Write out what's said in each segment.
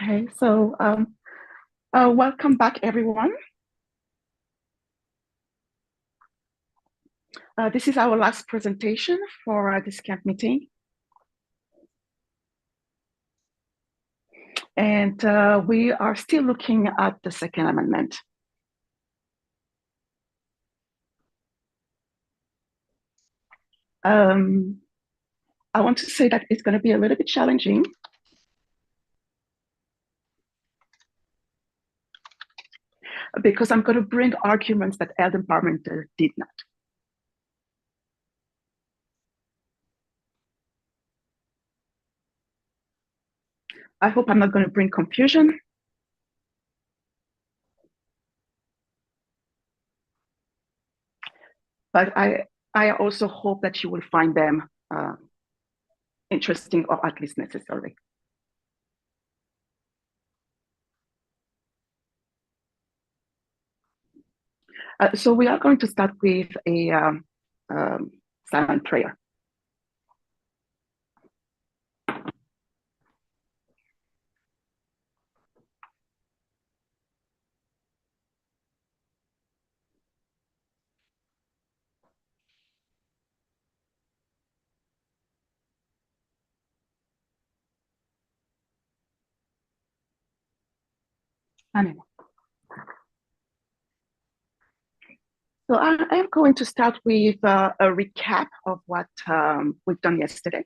Okay, so welcome back, everyone. This is our last presentation for this camp meeting. And we are still looking at the Second Amendment. I want to say that it's going to be a little bit challenging. Because I'm going to bring arguments that Elden Parmenter did not. I hope I'm not going to bring confusion. But I also hope that you will find them interesting or at least necessary. So we are going to start with a silent prayer. Amen. So I am going to start with a recap of what we've done yesterday.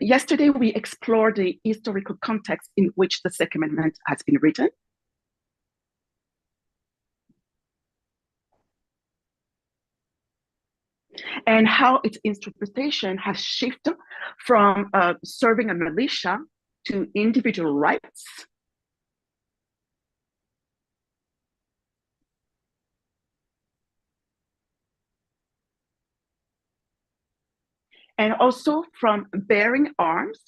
Yesterday, we explored the historical context in which the Second Amendment has been written. And how its interpretation has shifted from serving a militia to individual rights. And also from bearing arms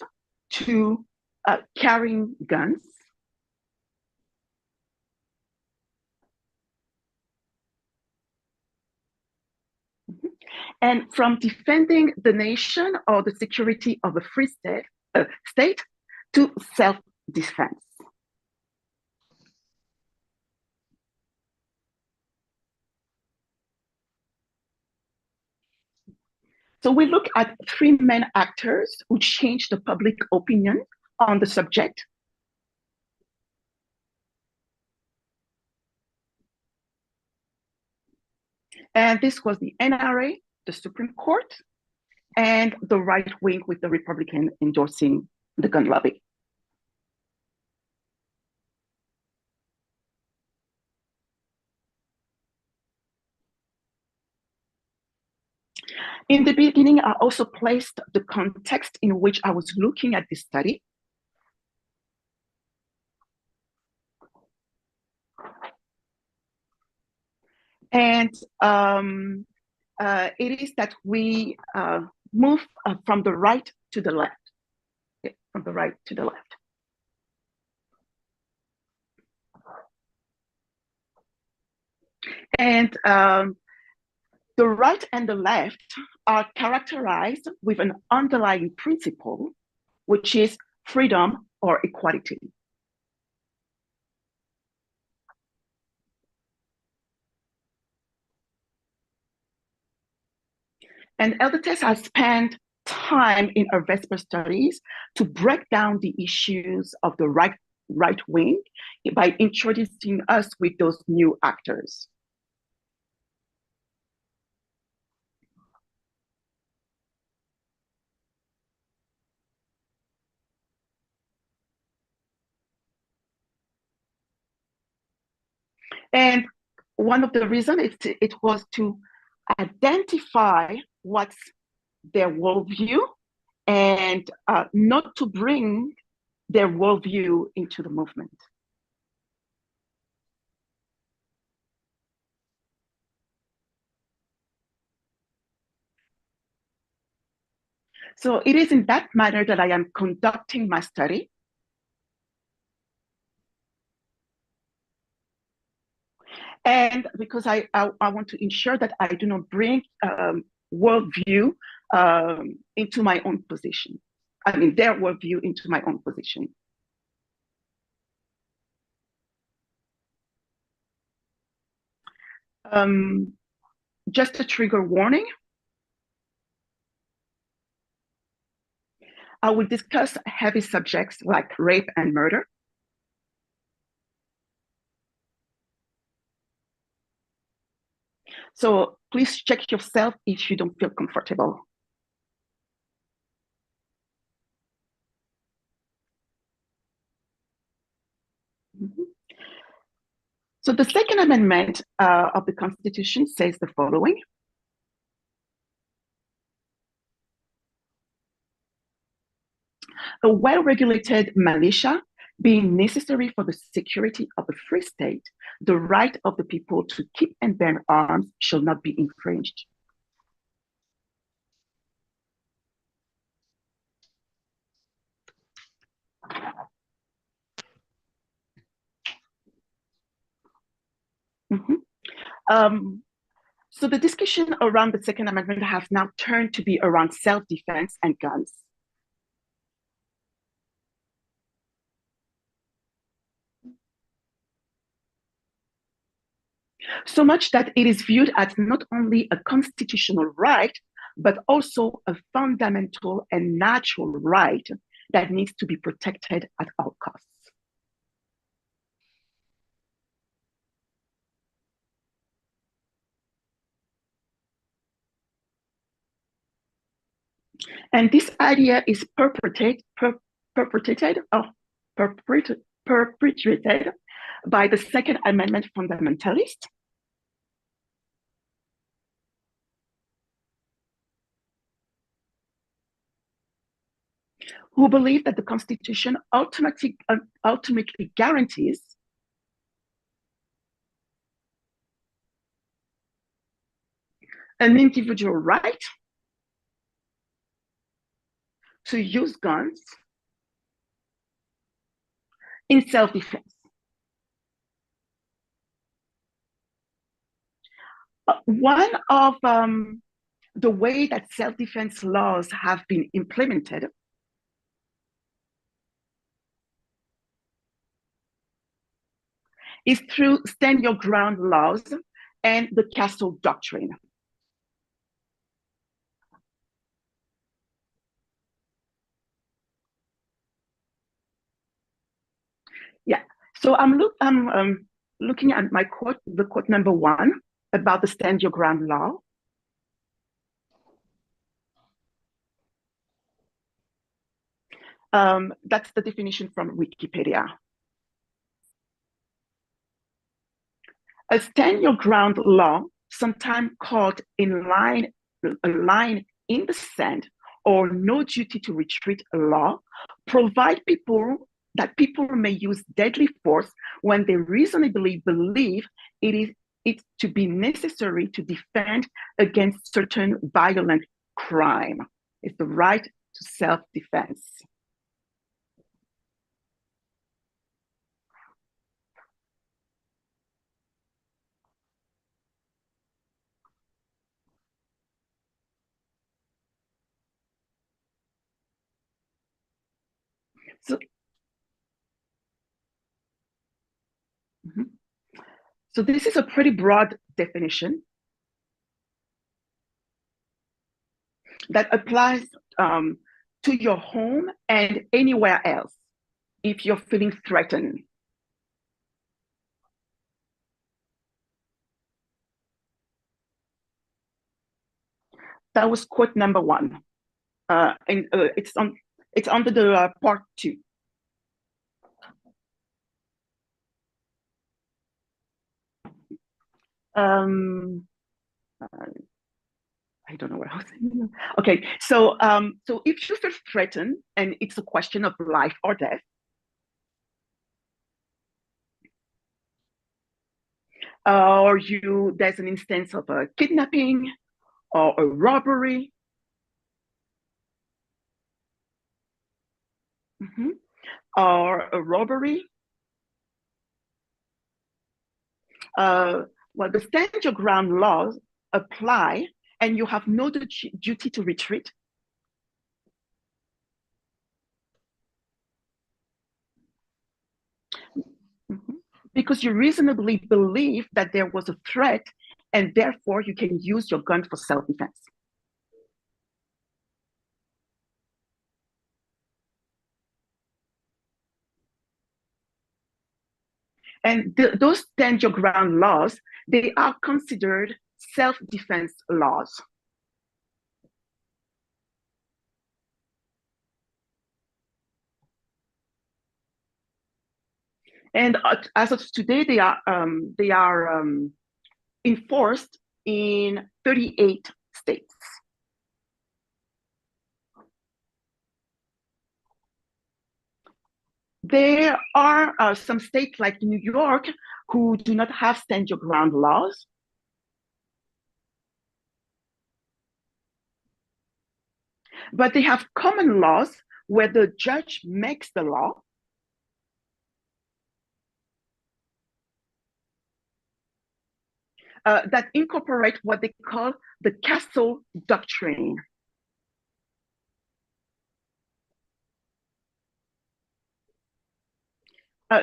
to carrying guns. And from defending the nation or the security of a free state to self-defense. So we look at three main actors who changed the public opinion on the subject. And this was the NRA, the Supreme Court, and the right wing with the Republican endorsing the gun lobby. In the beginning, I also placed the context in which I was looking at this study. And it is that we move from the right to the left. Okay, from the right to the left. And the right and the left are characterized with an underlying principle, which is freedom or equality. And Elder has spent time in her Vesper studies to break down the issues of the right wing by introducing us with those new actors. And one of the reasons it was to identify what's their worldview and not to bring their worldview into the movement. So it is in that manner that I am conducting my study. And because I want to ensure that I do not bring worldview into my own position. I mean, their worldview into my own position. Um, just a trigger warning. I will discuss heavy subjects like rape and murder. So please check yourself if you don't feel comfortable. Mhm. So the Second Amendment of the Constitution says the following. A well-regulated militia being necessary for the security of a free state, the right of the people to keep and bear arms shall not be infringed. Mhm. Um, so the discussion around the Second Amendment has now turned to be around self-defense and guns. So much that it is viewed as not only a constitutional right, but also a fundamental and natural right that needs to be protected at all costs. And this idea is perpetrated, perpetrated by the Second Amendment fundamentalists who believe that the Constitution ultimately guarantees an individual right to use guns in self-defense. One of the way that self-defense laws have been implemented is through stand your ground laws and the castle doctrine. Yeah. So I'm looking at my quote, the quote number one about the stand your ground law. That's the definition from Wikipedia. A stand your ground law, sometimes called a line in the sand or no duty to retreat law, provide people may use deadly force when they reasonably believe it to be necessary to defend against certain violent crime. It's the right to self-defense. So, mhm. So this is a pretty broad definition that applies to your home and anywhere else if you're feeling threatened. That was quote number one, and it's under the part two. Um, I don't know what I was saying. Okay, so if you feel threatened and it's a question of life or death, or there's an instance of a kidnapping or a robbery, mm-hmm, or a robbery, uh, well, the stand your ground laws apply and you have no duty to retreat. Mhm. Because you reasonably believe that there was a threat, and therefore you can use your gun for self-defense. And those stand your ground laws, they are considered self-defense laws. And as of today, they are enforced in 38 states. There are some states like New York who do not have stand your ground laws. But they have common laws where the judge makes the law. That incorporate what they call the castle doctrine.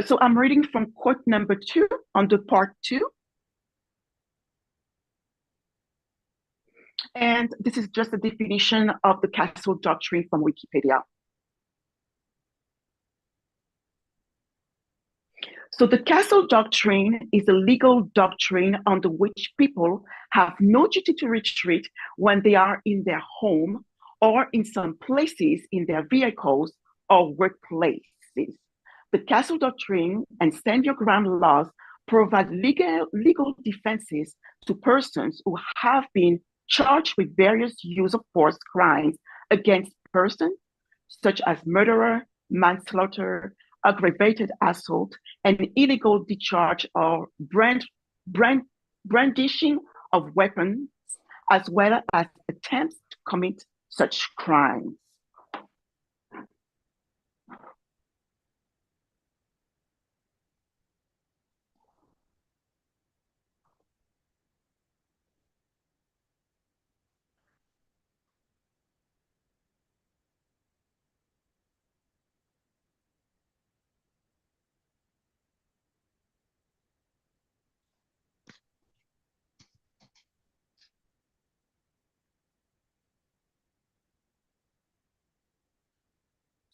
So I'm reading from quote number 2 on the part 2. And this is just a definition of the castle doctrine from Wikipedia. So the castle doctrine is a legal doctrine under which people have no duty to retreat when they are in their home or in some places in their vehicles or workplaces. The castle doctrine and stand your ground laws provide legal defenses to persons who have been charged with various use of force crimes against persons, such as murder, manslaughter, aggravated assault, and illegal discharge or brandishing of weapons, as well as attempts to commit such crimes.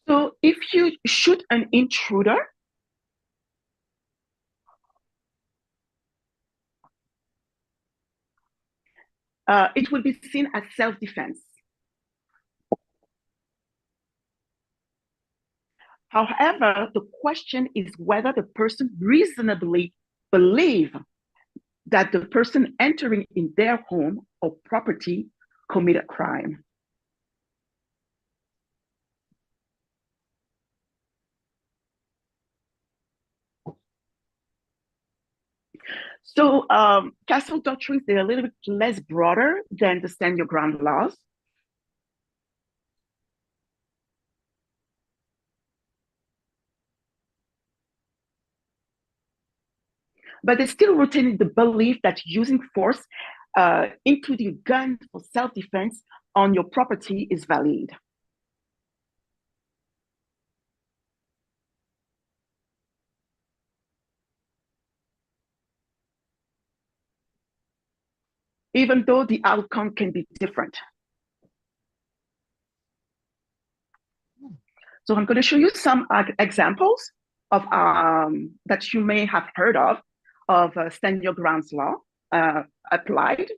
So if you shoot an intruder, it will be seen as self-defense. However, the question is whether the person reasonably believe that the person entering in their home or property committed a crime. So castle doctrines, they're a little bit less broader than the stand your ground laws. But it's still rooted in the belief that using force, including gun for self-defense on your property is valid. Even though the outcome can be different. So I'm going to show you some examples of that you may have heard of stand your grounds law applied.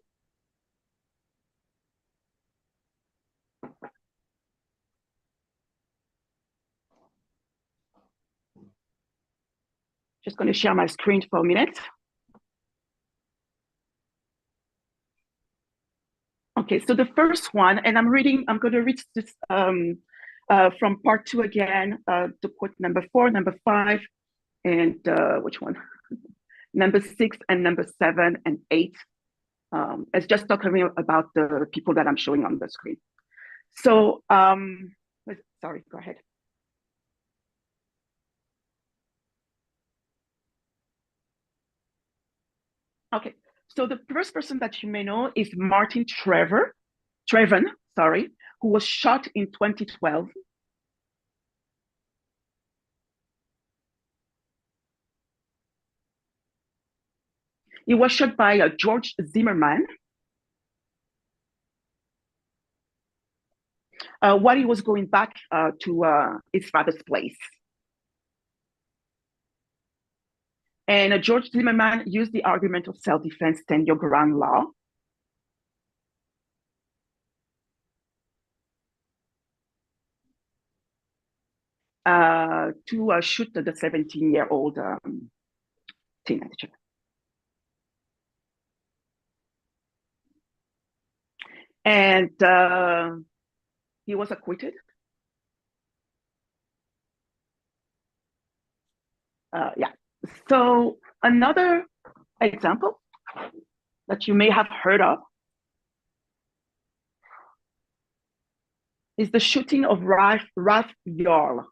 Just going to share my screen for a minute. Okay, so the first one, and I'm going to read this from part 2 again, the quote number 4, number 5, and which one? Number 6 and number 7 and 8. It's just talking about the people that I'm showing on the screen. So, sorry, go ahead. Okay, So the first person that you may know is Martin Trevon, sorry, who was shot in 2012. He was shot by George Zimmerman while he was going back to his father's place. And George Zimmerman used the argument of self-defense, stand your ground law. To shoot the 17-year-old teenager. And he was acquitted. Yeah. So another example that you may have heard of is the shooting of Ralph Yarl.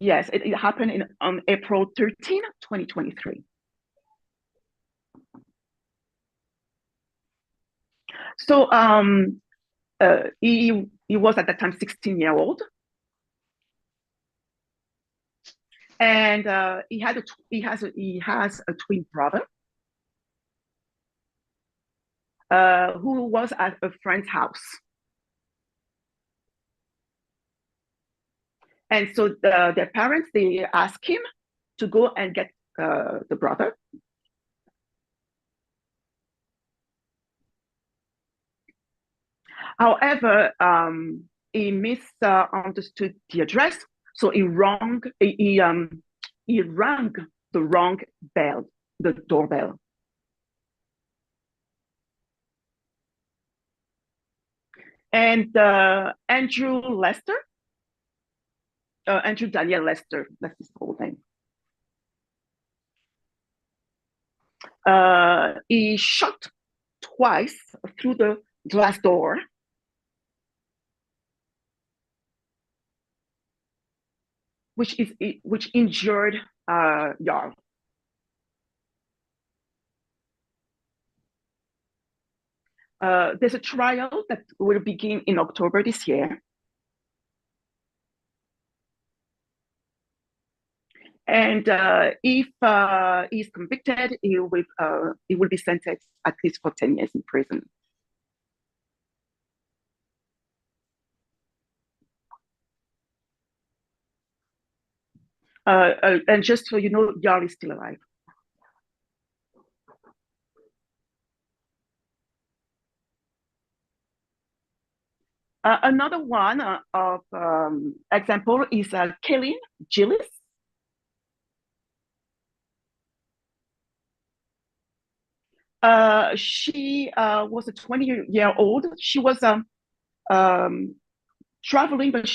Yes, it happened on April 13, 2023. So he was at that time 16-year-old. And he has a twin brother who was at a friend's house. And so their parents, they asked him to go and get the brother. However, he misunderstood the address, so he rang the wrong bell, the doorbell. And Andrew Daniel Lester, that's his whole name. He shot twice through the glass door. Which injured Yarl. There's a trial that will begin in October this year. And if he's convicted, he will be sentenced at least for 10 years in prison. And just so you know, Yarl is still alive. Another one of example is Kaylin Gillis. She was a 20-year-old. She was traveling, but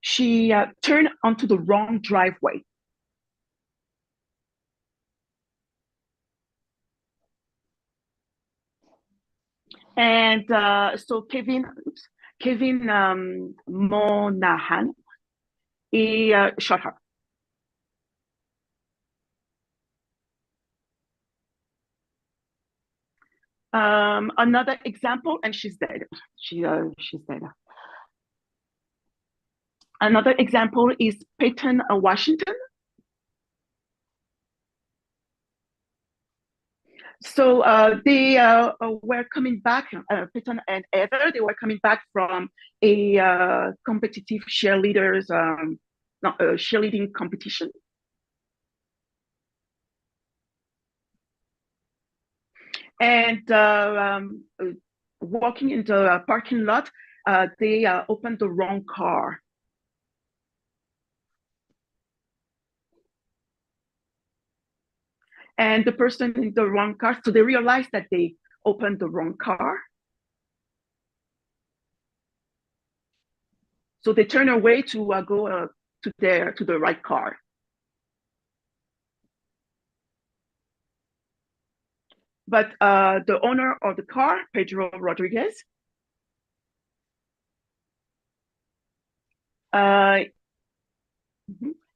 she turned onto the wrong driveway. And so Kevin Monahan, he shot her. Another example, and she's dead. She's dead. Another example is Peyton Washington. So they were coming back, Peyton and Heather, they were coming back from a competitive cheerleading competition. And walking in the parking lot, they opened the wrong car. And the person in the wrong car, so they realized that they opened the wrong car. So they turn away to go to the right car. But the owner of the car, Pedro Rodriguez,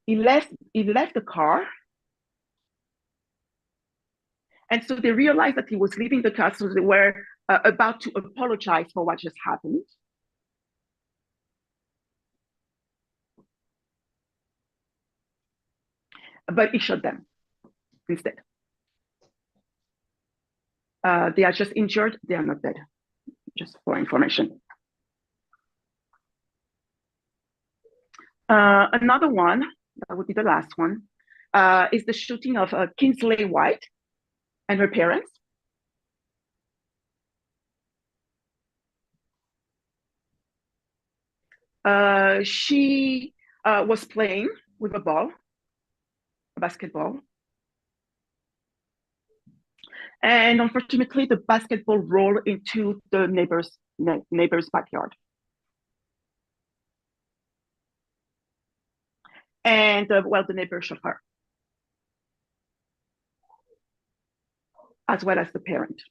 He left the car, and so they realized that he was leaving the car, so they were about to apologize for what just happened. But he shot them instead. They are just injured. They are not dead. Just for information. Another one, that would be the last one, is the shooting of Kingsley White and her parents. She was playing with a ball, a basketball. And unfortunately, the basketball rolled into the neighbor's backyard. And well, the neighbor shot her, as well as the parent.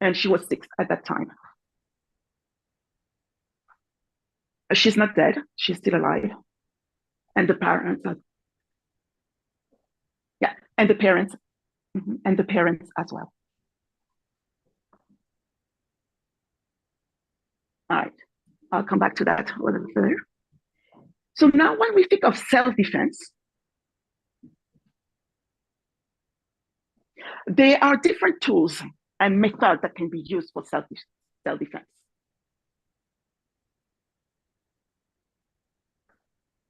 And she was 6 at that time. She's not dead. She's still alive. And the parents, yeah, and the parents, and the parents as well. All right, I'll come back to that a little further. So now when we think of self-defense, there are different tools and methods that can be used for self-defense.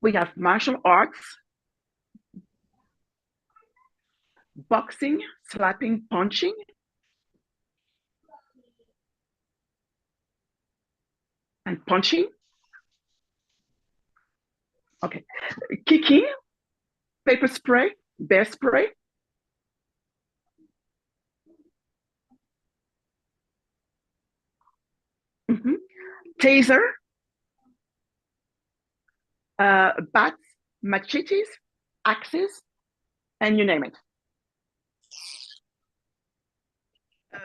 We have martial arts, boxing, slapping, punching, and punching. Okay, kicking, paper spray, bear spray. Taser, bats, machetes, axes, and you name it.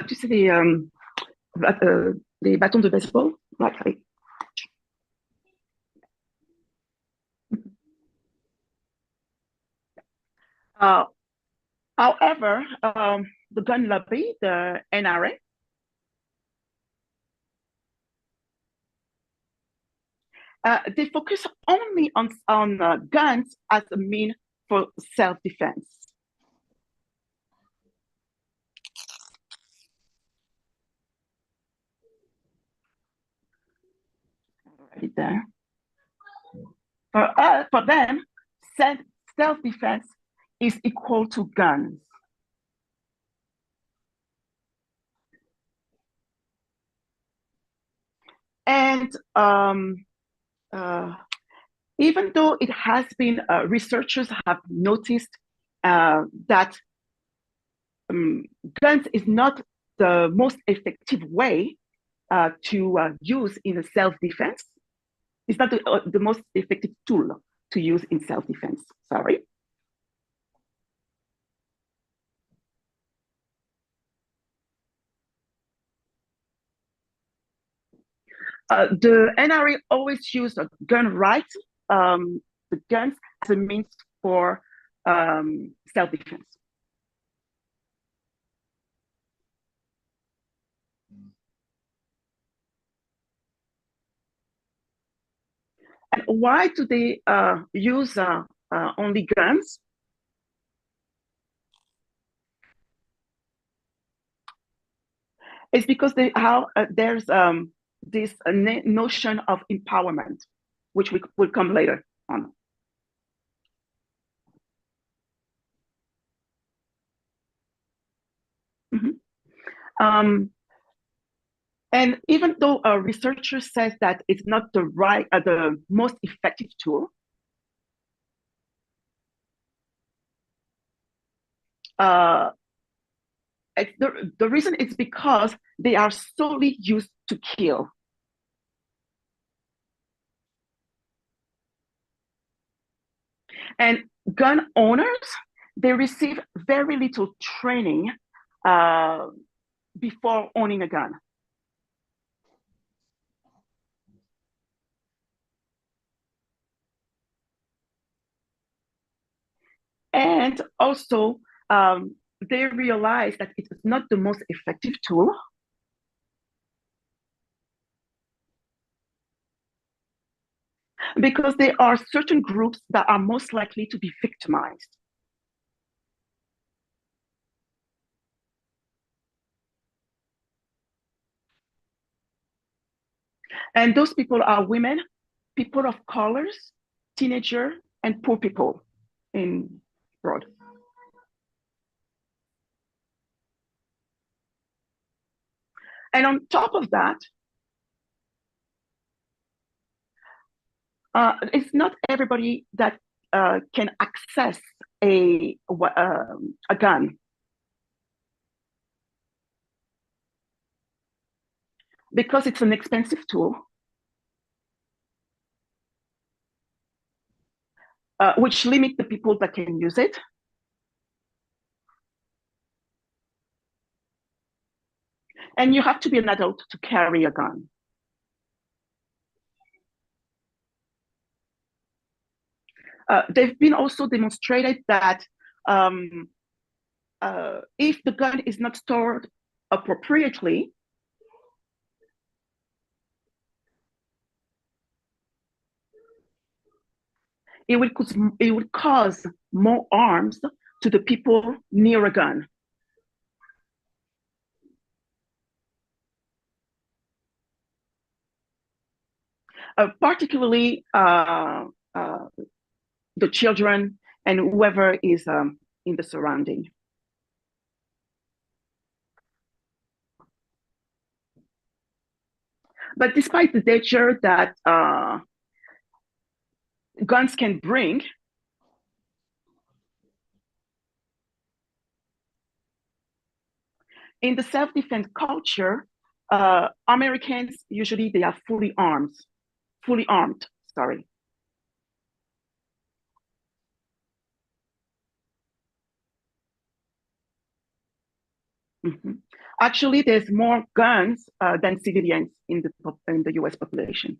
Tu sais, les bâtons de baseball, like. Uh, However, the gun lobby, the NRA, they focus only on guns as a mean for self-defense. Right there. For them, self-defense is equal to guns. And even though it has been, researchers have noticed that guns is not the most effective way to use in a self-defense. It's not the most effective tool to use in self-defense, sorry. The NRA always use gun rights, the guns as a means for self-defense. And why do they use only guns? It's because there's this notion of empowerment, which will come later on. And even though a researcher says that it's not the most effective tool, the reason is because they are solely used to kill. And gun owners, they receive very little training before owning a gun. And also, they realize that it is not the most effective tool because there are certain groups that are most likely to be victimized. And those people are women, people of colors, teenager, and poor people in broad. And on top of that, it's not everybody that can access a gun because it's an expensive tool, which limit the people that can use it. And you have to be an adult to carry a gun. They've been also demonstrated that if the gun is not stored appropriately, it will cause more harms to the people near a gun. Particularly the children and whoever is in the surrounding. But despite the danger that guns can bring, in the self-defense culture, Americans usually they are fully armed. Sorry. Mhm. Actually, there's more guns than civilians in the U.S. population.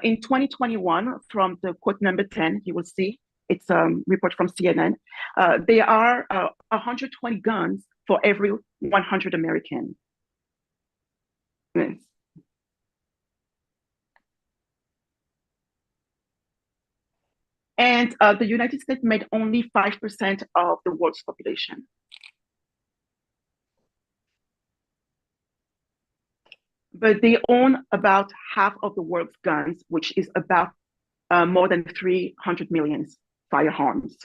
In 2021, from the quote number 10, you will see it's a report from CNN. There are 120 guns for every 100 Americans. Yes. And the United States made only 5% of the world's population. But they own about half of the world's guns, which is about more than 300 million firearms.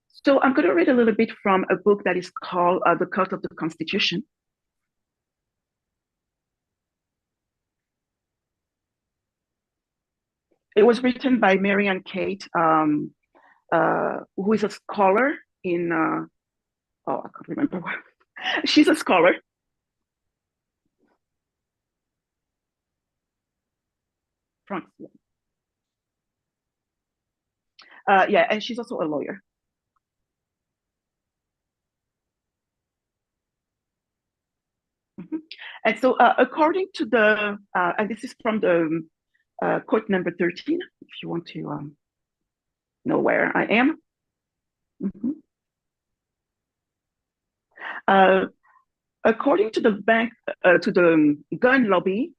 So I'm going to read a little bit from a book that is called The Cult of the Constitution. It was written by Marianne Kate, who is a scholar in, oh, I can't remember what. She's a scholar. From, yeah, and she's also a lawyer. Mhm. And so, according to and this is from the quote number 13, if you want to know where I am. Mhm. Uh, According to the gun lobby,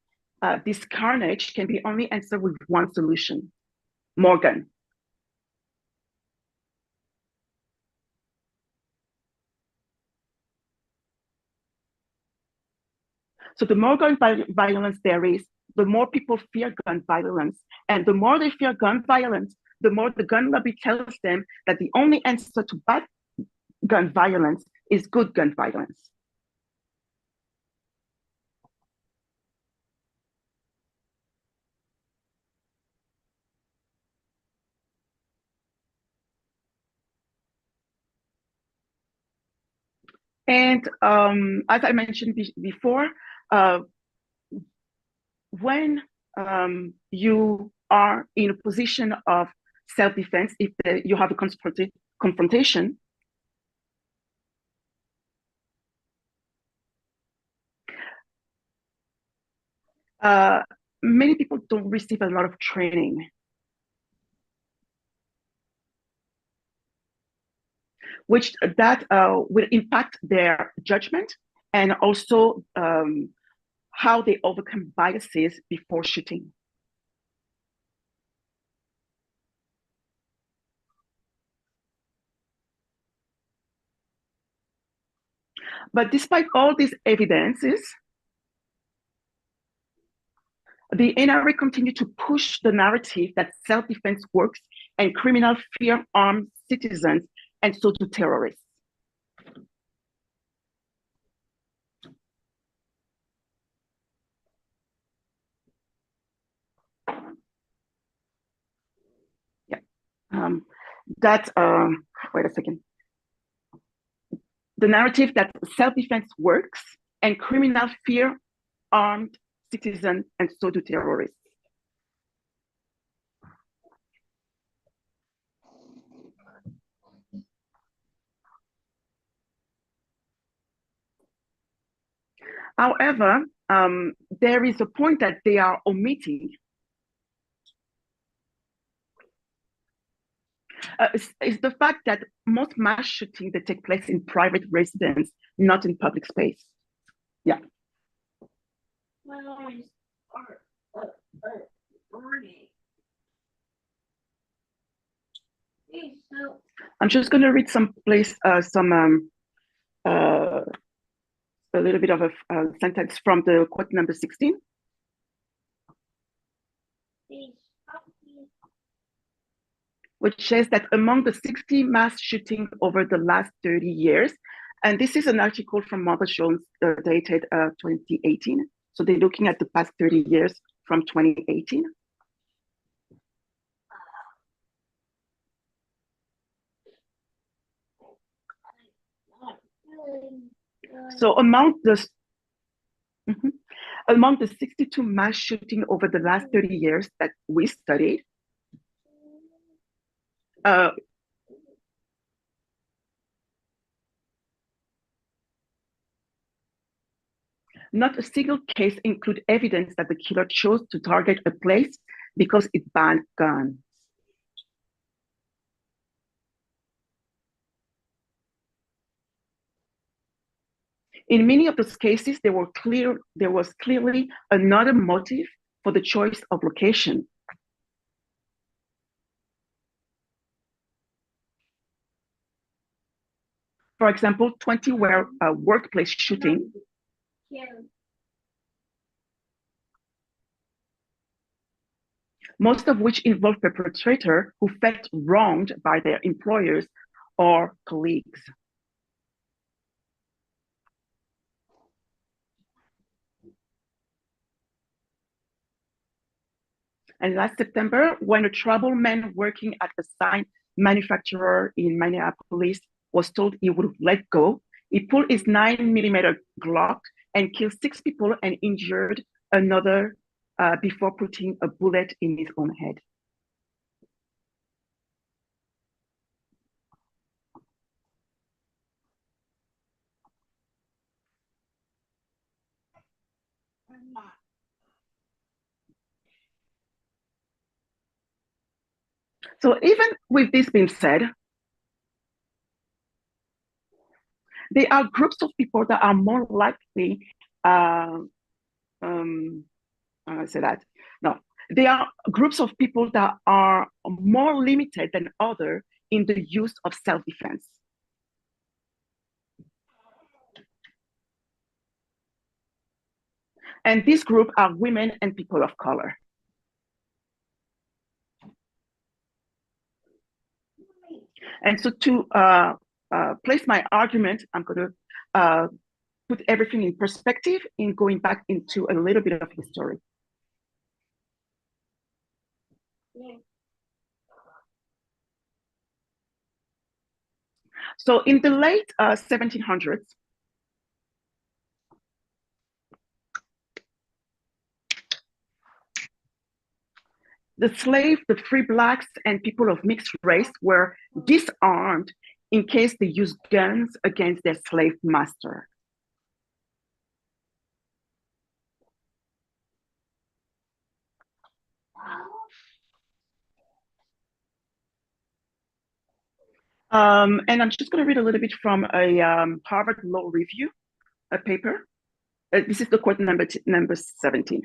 this carnage can be only answered with one solution: more gun. So the more gun violence there is, the more people fear gun violence, and the more they fear gun violence, the more the gun lobby tells them that the only answer to bad gun violence is good gun violence. And as I mentioned before, uh, when you are in a position of self-defense, if you have a confrontation, uh, many people don't receive a lot of training, which that will impact their judgment and also how they overcome biases before shooting. But despite all these evidences, the NRA continued to push the narrative that self-defense works and criminals fear armed citizens, and so do terrorists. Yeah, that, wait a second. The narrative that self-defense works and criminals fear armed citizens, and so do terrorists. However, there is a point that they are omitting. Is the fact that most mass shootings that take place in private residence, not in public space. Yeah. I'm just going to read a little bit of a sentence from the quote number 16. Which says that among the 60 mass shootings over the last 30 years, and this is an article from Mother Jones dated 2018. So they're looking at the past 30 years from 2018. So among the 62 mass shootings over the last 30 years that we studied, not a single case include evidence that the killer chose to target a place because it banned guns. In many of those cases, there was clearly another motive for the choice of location. For example, 20 were workplace shooting. Most of which involved perpetrators who felt wronged by their employers or colleagues. And last September, when a troubled man working at a sign manufacturer in Minneapolis was told he would let go, he pulled his 9mm Glock and killed 6 people and injured another before putting a bullet in his own head. So even with this being said, there are groups of people that are more likely, I say that, no, there are groups of people that are more limited than others in the use of self-defense. And this group are women and people of color. And so to place my argument, I'm going to put everything in perspective in going back into a little bit of history. So in the late 1700s, the slaves, the free blacks, and people of mixed race were disarmed in case they used guns against their slave master. And I'm just going to read a little bit from a Harvard Law Review, a paper. This is the quote number 17.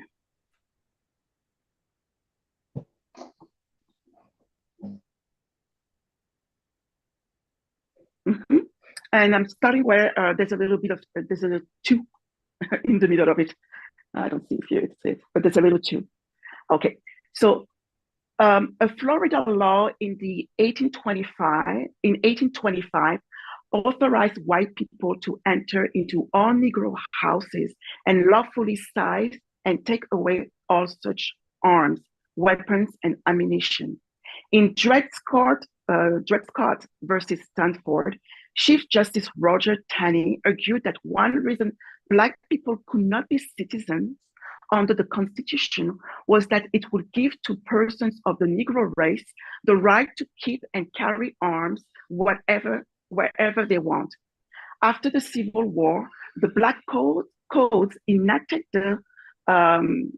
Mm-hmm. And I'm starting where there's a little bit of, there's a two in the middle of it. I don't see if you see it, but there's a little two. Okay, so a Florida law in 1825 authorized white people to enter into all Negro houses and lawfully seize and take away all such arms, weapons, and ammunition. In Dred Scott versus Stanford, Chief Justice Roger Taney argued that one reason Black people could not be citizens under the Constitution was that it would give to persons of the Negro race the right to keep and carry arms wherever they want. After the Civil War, the Black Codes um,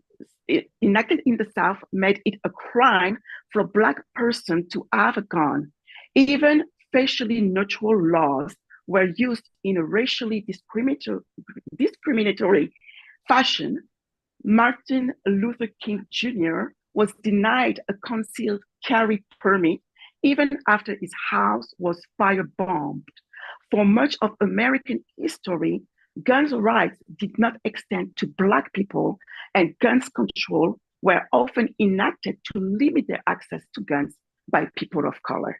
enacted in the South made it a crime for a Black person to have a gun. Even facially neutral laws were used in a racially discriminatory fashion. Martin Luther King Jr. was denied a concealed carry permit even after his house was firebombed. For much of American history, guns rights did not extend to Black people, and guns control were often enacted to limit their access to guns by people of color.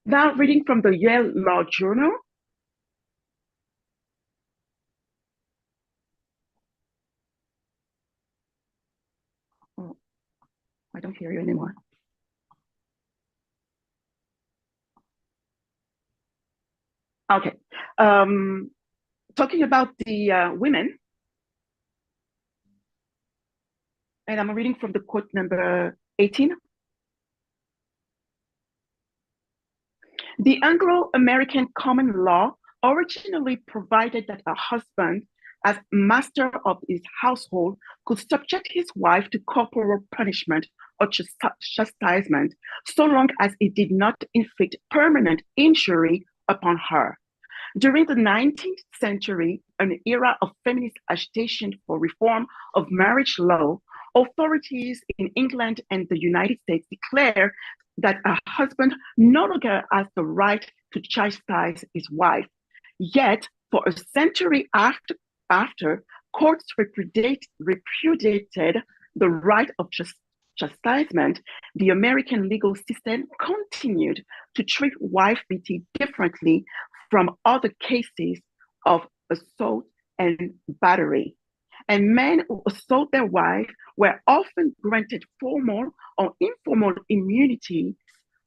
Now, reading from the Yale Law Journal. Oh, I don't hear you anymore. Okay. Talking about the women, and I'm reading from the quote number 18. The Anglo-American common law originally provided that a husband, as master of his household, could subject his wife to corporal punishment or chastisement, so long as it did not inflict permanent injury upon her. During the 19th century, an era of feminist agitation for reform of marriage law, authorities in England and the United States declared that a husband no longer has the right to chastise his wife. Yet, for a century after courts repudiated the right of chastisement, the American legal system continued to treat wife beating differently from other cases of assault and battery. And men who assault their wife were often granted formal or informal immunity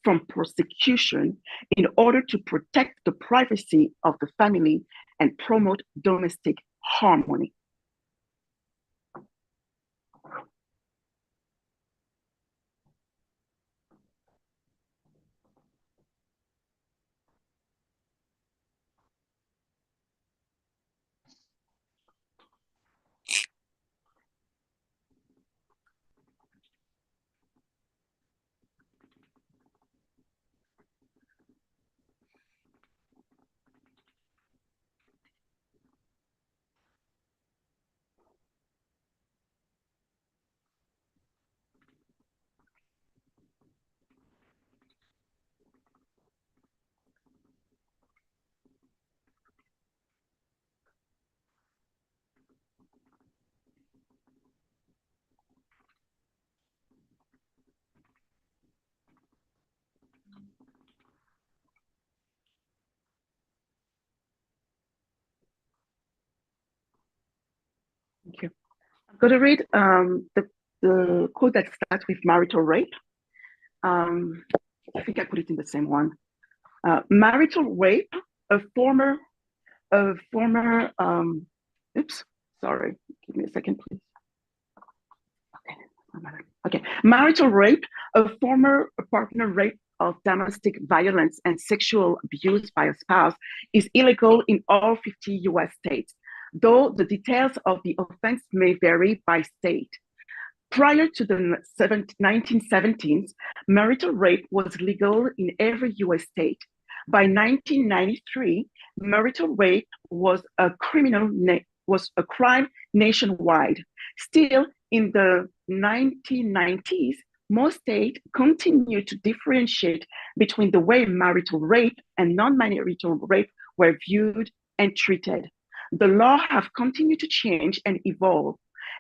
from prosecution in order to protect the privacy of the family and promote domestic harmony. Thank you. I'm going to read the quote that starts with marital rape. I think I put it in the same one. Marital rape, a former, a former, oops, sorry, give me a second, please. Okay, marital rape, a former partner rape of domestic violence and sexual abuse by a spouse is illegal in all 50 US states, though the details of the offense may vary by state. Prior to the 1970s, marital rape was legal in every US state. By 1993, marital rape was a crime nationwide. Still, in the 1990s, most states continued to differentiate between the way marital rape and non-marital rape were viewed and treated. The law have continued to change and evolve,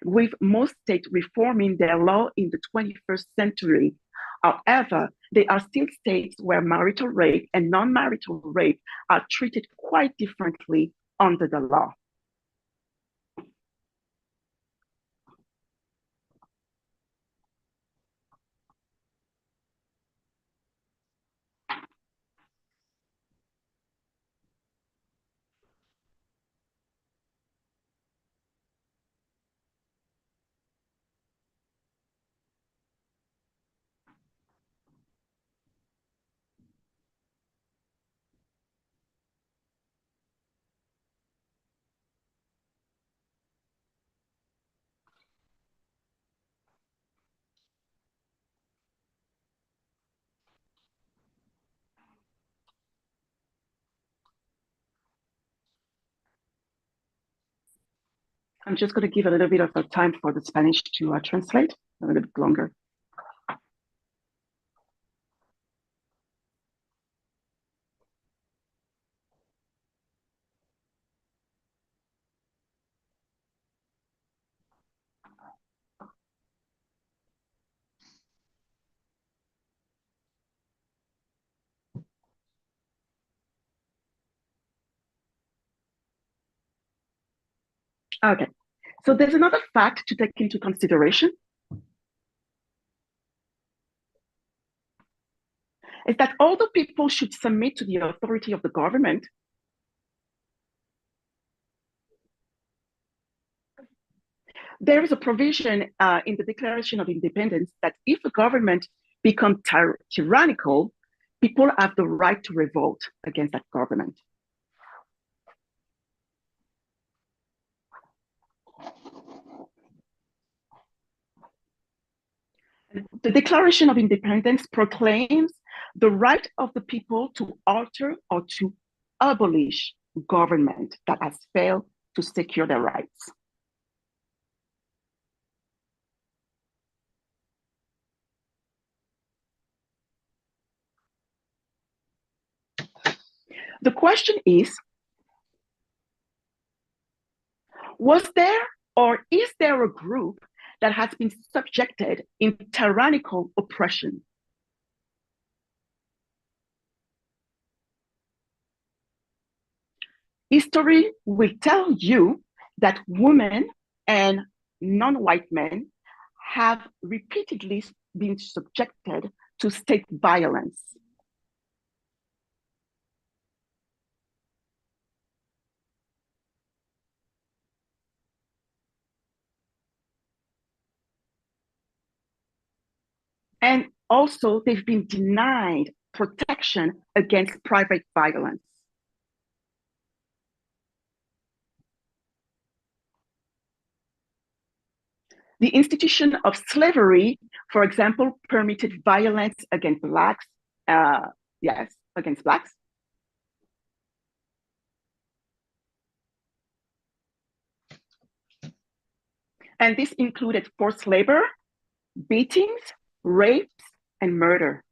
with most states reforming their law in the 21st century. However, there are still states where marital rape and non-marital rape are treated quite differently under the law. I'm just going to give a little bit of a time for the Spanish to translate, a little bit longer. Okay, so there's another fact to take into consideration, is that although people should submit to the authority of the government, there is a provision in the Declaration of Independence that if a government becomes tyrannical, people have the right to revolt against that government. The Declaration of Independence proclaims the right of the people to alter or to abolish government that has failed to secure their rights. The question is, was there or is there a group that has been subjected in tyrannical oppression? History will tell you that women and non-white men have repeatedly been subjected to state violence. And also, they've been denied protection against private violence. The institution of slavery, for example, permitted violence against Blacks. Yes, against Blacks. And this included forced labor, beatings, rapes, and murder.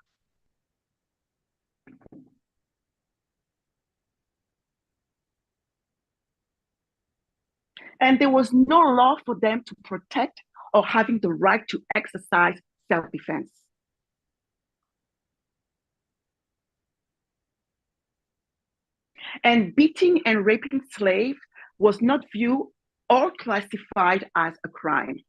And there was no law for them to protect or having the right to exercise self-defense. And beating and raping slaves was not viewed or classified as a crime.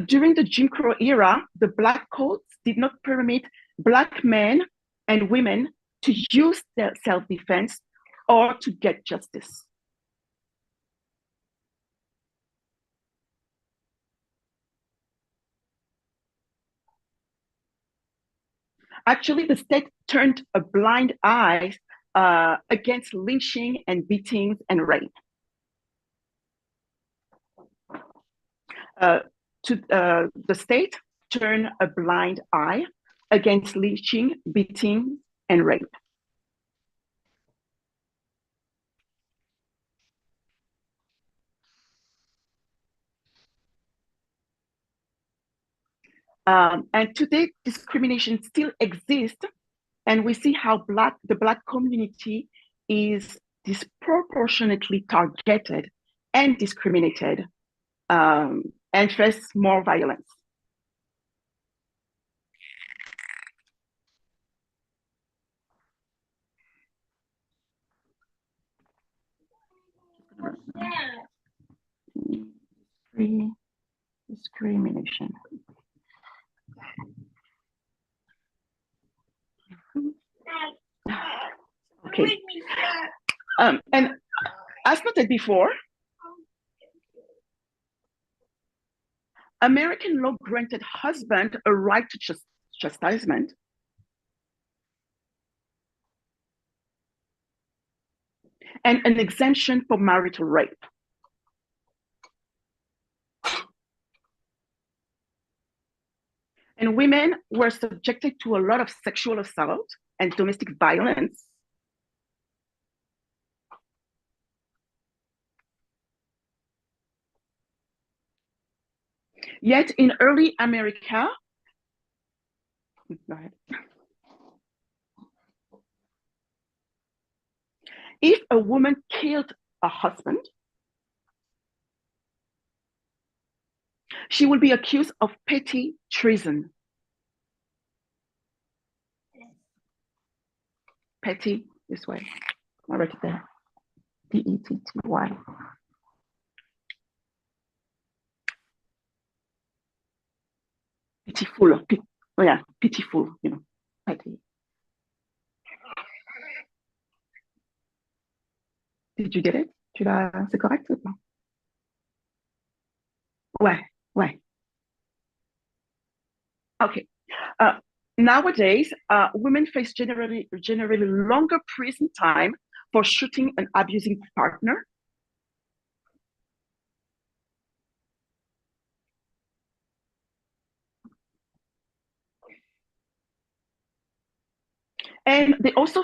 During the Jim Crow era, the Black codes did not permit Black men and women to use their self-defense or to get justice. Actually, the state turned a blind eye against lynching and beatings and rape. The state turned a blind eye against lynching, beating, and rape. And today, discrimination still exists, and we see how the Black community is disproportionately targeted and discriminated and face more violence. Discrimination. Okay. And as noted before, American law granted husband a right to chastisement and an exemption for marital rape. And women were subjected to a lot of sexual assault and domestic violence. Yet in early America, go ahead. If a woman killed a husband, she would be accused of petty treason. Petty, this way. I'll write it there. P-E-T-T-Y. Pitiful. Oh yeah, pitiful, you know, petty. Did you get it? C'est correct ou pas? Ouais, ouais. Okay. Nowadays, women face generally longer prison time for shooting an abusing partner. And they also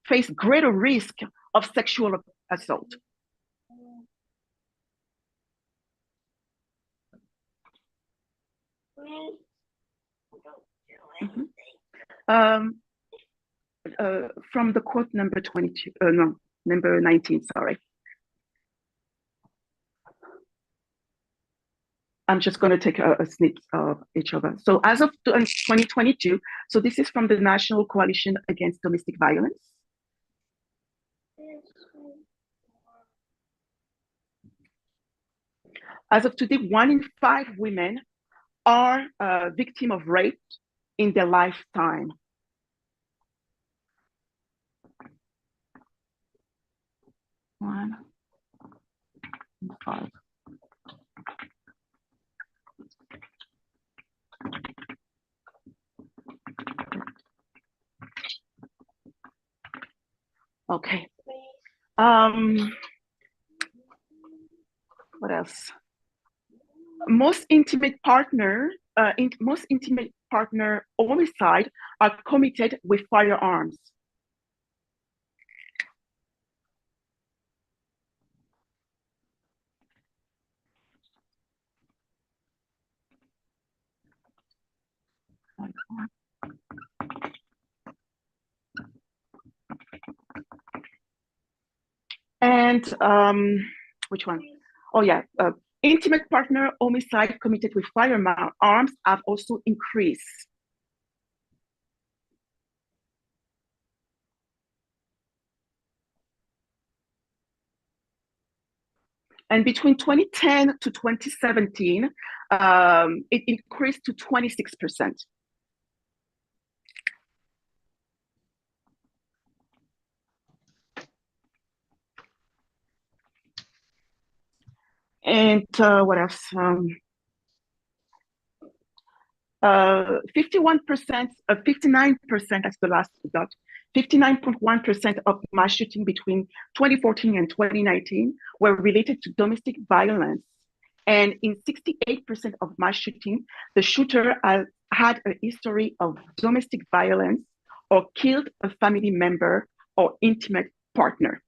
face greater risk of sexual assault. Mm-hmm. From the quote number 22, no, number 19, sorry. I'm just going to take a snip of each of us. So as of 2022, so this is from the National Coalition Against Domestic Violence. As of today, 1 in 5 women are victims of rape in their lifetime. One in 5. Okay. What else? Most intimate partner homicide are committed with firearms. And which one? Oh yeah, intimate partner homicide committed with firearms have also increased. And between 2010 to 2017, it increased to 26%. And what else? 51%, 59%, that's the last dot, 59.1% of mass shooting between 2014 and 2019 were related to domestic violence. And in 68% of mass shooting, the shooter had a history of domestic violence or killed a family member or intimate partner.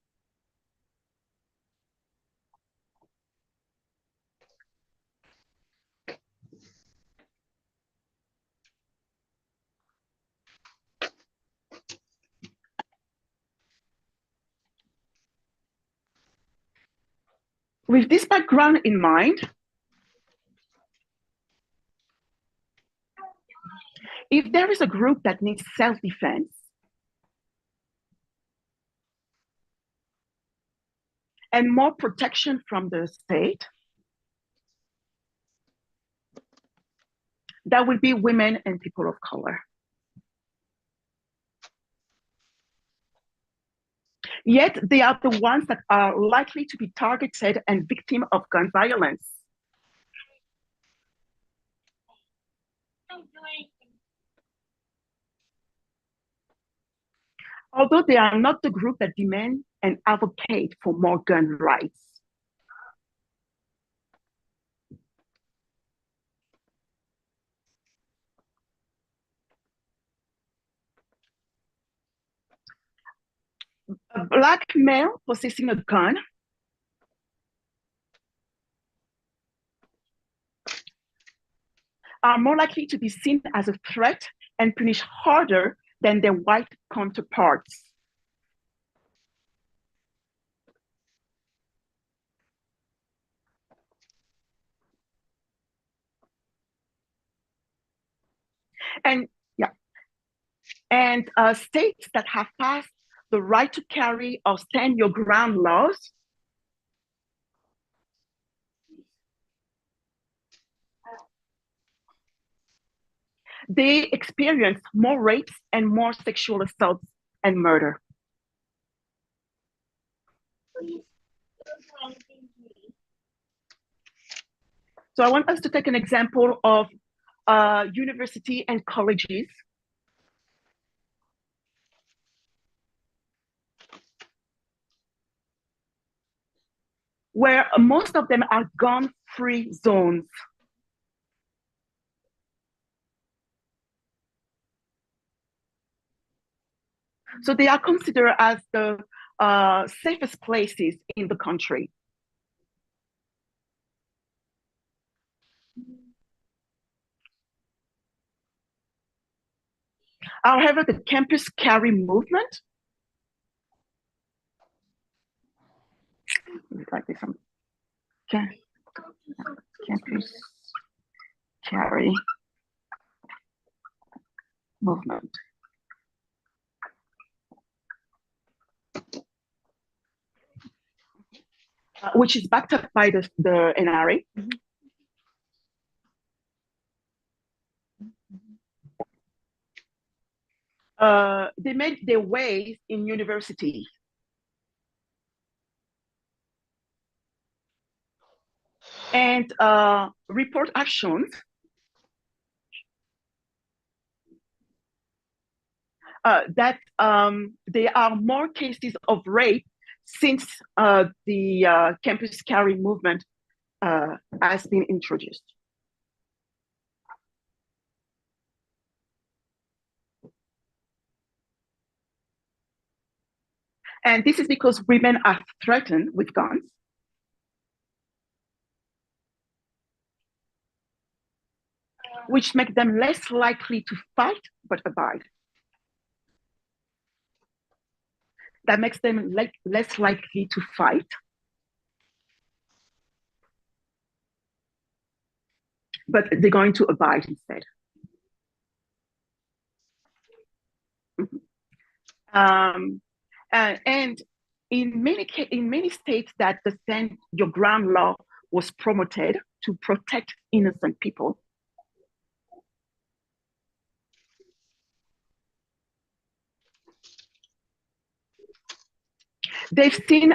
With this background in mind, if there is a group that needs self-defense, and more protection from the state, that will be women and people of color. Yet they are the ones that are likely to be targeted and victim of gun violence. Although they are not the group that demand and advocate for more gun rights. A Black male possessing a gun are more likely to be seen as a threat and punished harder than their white counterparts. And yeah, and states that have passed the right to carry or stand your ground laws they experience more rapes and more sexual assaults and murder. So I want us to take an example of university and colleges. Where most of them are gun-free zones. So they are considered as the safest places in the country. However, the campus carry movement, like this, campus carry movement. Which is backed up by the NRA. They made their way in universities. And report actions that there are more cases of rape since the campus carry movement has been introduced. And this is because women are threatened with guns. Which make them less likely to fight, but abide. That makes them less likely to fight, but they're going to abide instead. And in many states that the stand your ground law was promoted to protect innocent people. They've seen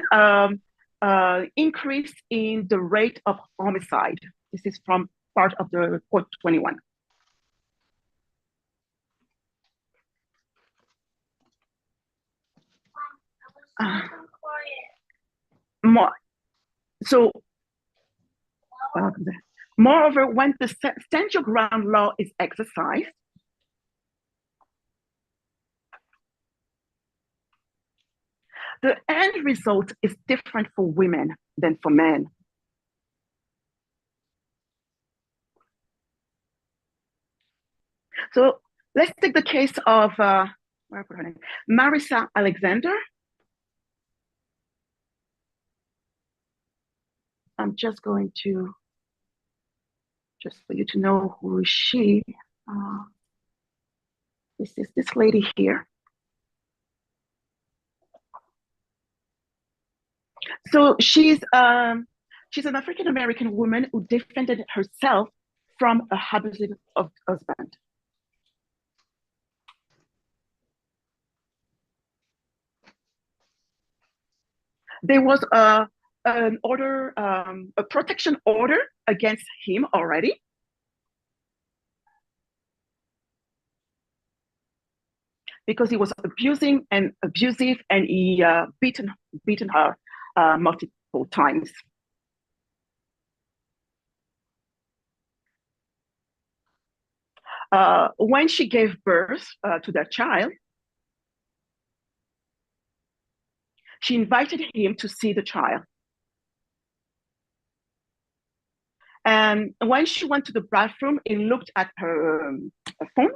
increase in the rate of homicide. This is from part of the report 21. More, so, moreover, when the stand your ground law is exercised, the end result is different for women than for men. So let's take the case of where I put her name? Marissa Alexander. I'm just going to, just for you to know who is she. This is this lady here. So she's an African American woman who defended herself from a abusive husband. There was an order, a protection order against him already. Because he was abusing and abusive, and he beaten her multiple times. When she gave birth to their child, she invited him to see the child. And when she went to the bathroom and looked at her phone,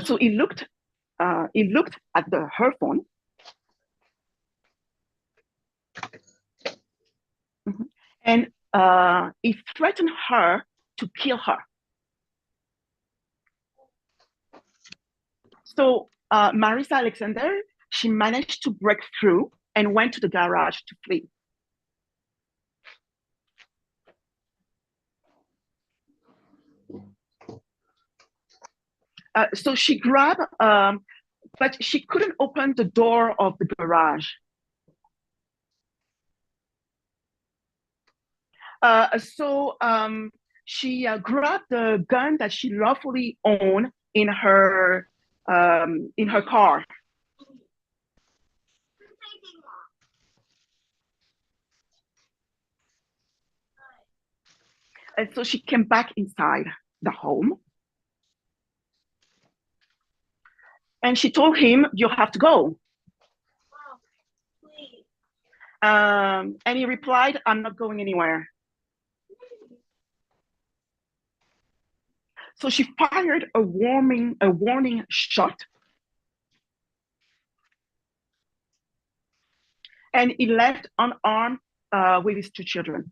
so he looked at her phone. Mm-hmm. And he threatened her to kill her. So Marissa Alexander, she managed to break through and went to the garage to flee. So she grabbed, but she couldn't open the door of the garage. So she grabbed the gun that she lawfully owned in her car. And so she came back inside the home. And she told him, "You have to go." And he replied, "I'm not going anywhere." So she fired a warning shot. And he left unarmed with his two children.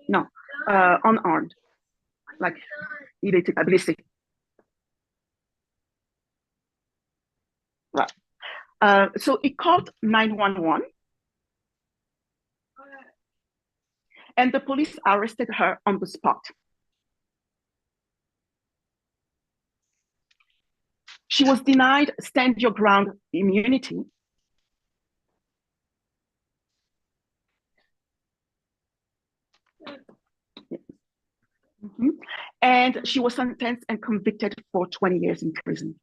No, unarmed. Like, il était pas blessé. Right. So he called 911. And the police arrested her on the spot. She was denied stand your ground immunity. Mm-hmm. And she was sentenced and convicted for 20 years in prison.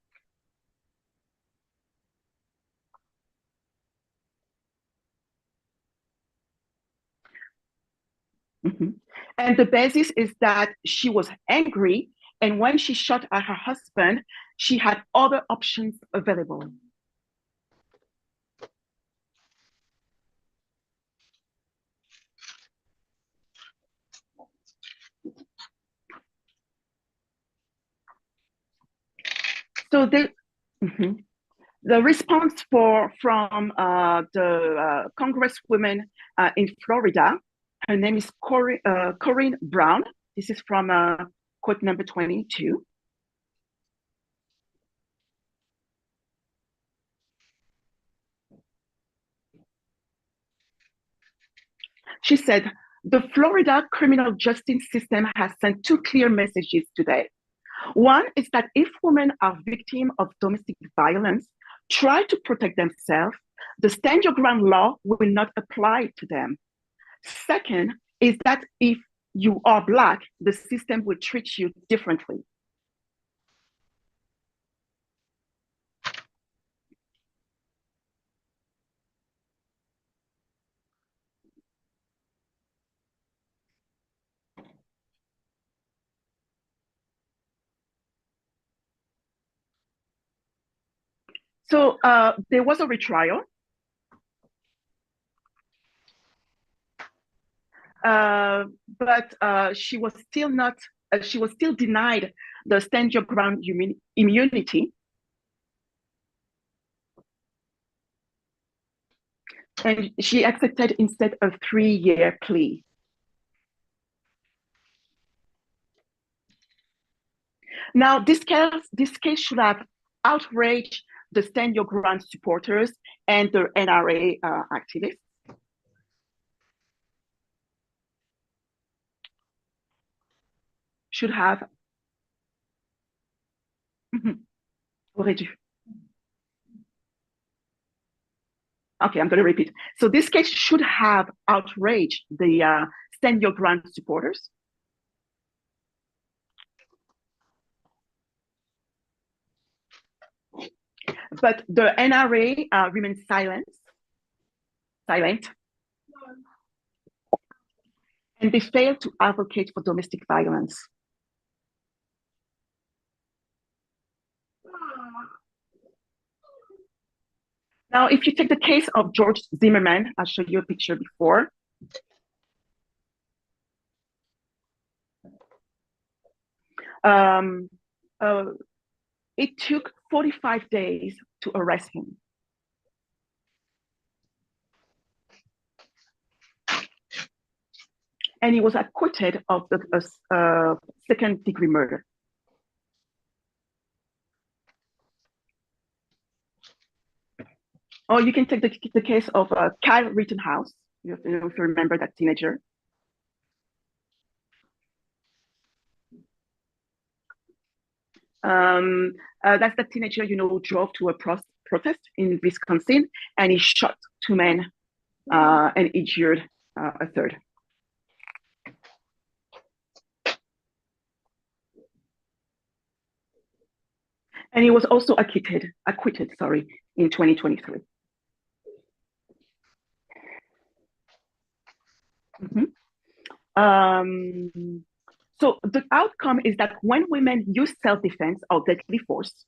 Mm-hmm. And the basis is that she was angry, and when she shot at her husband, she had other options available. So they, mm-hmm. The response from the congresswoman in Florida, her name is Corinne Brown. This is from quote number 22. She said, the Florida criminal justice system has sent two clear messages today. One is that if women are victims of domestic violence, try to protect themselves, the stand your ground law will not apply to them. Second is that if you are Black, the system will treat you differently. So there was a retrial. But she was still not. She was still denied the stand your ground immunity, and she accepted instead a 3-year plea. Now, this case should have outraged the stand your ground supporters and the NRA activists. Should have. Aurait dû. Okay, I'm going to repeat. So this case should have outraged the stand your ground supporters. But the NRA remained silent. And they failed to advocate for domestic violence. Now, if you take the case of George Zimmerman, I showed you a picture before. It took 45 days to arrest him. And he was acquitted of the second-degree murder. Or you can take the case of Kyle Rittenhouse, if you remember that teenager. That's the teenager, who drove to a protest in Wisconsin, and he shot 2 men and injured a third. And he was also acquitted, in 2023. So the outcome is that when women use self-defense or deadly force,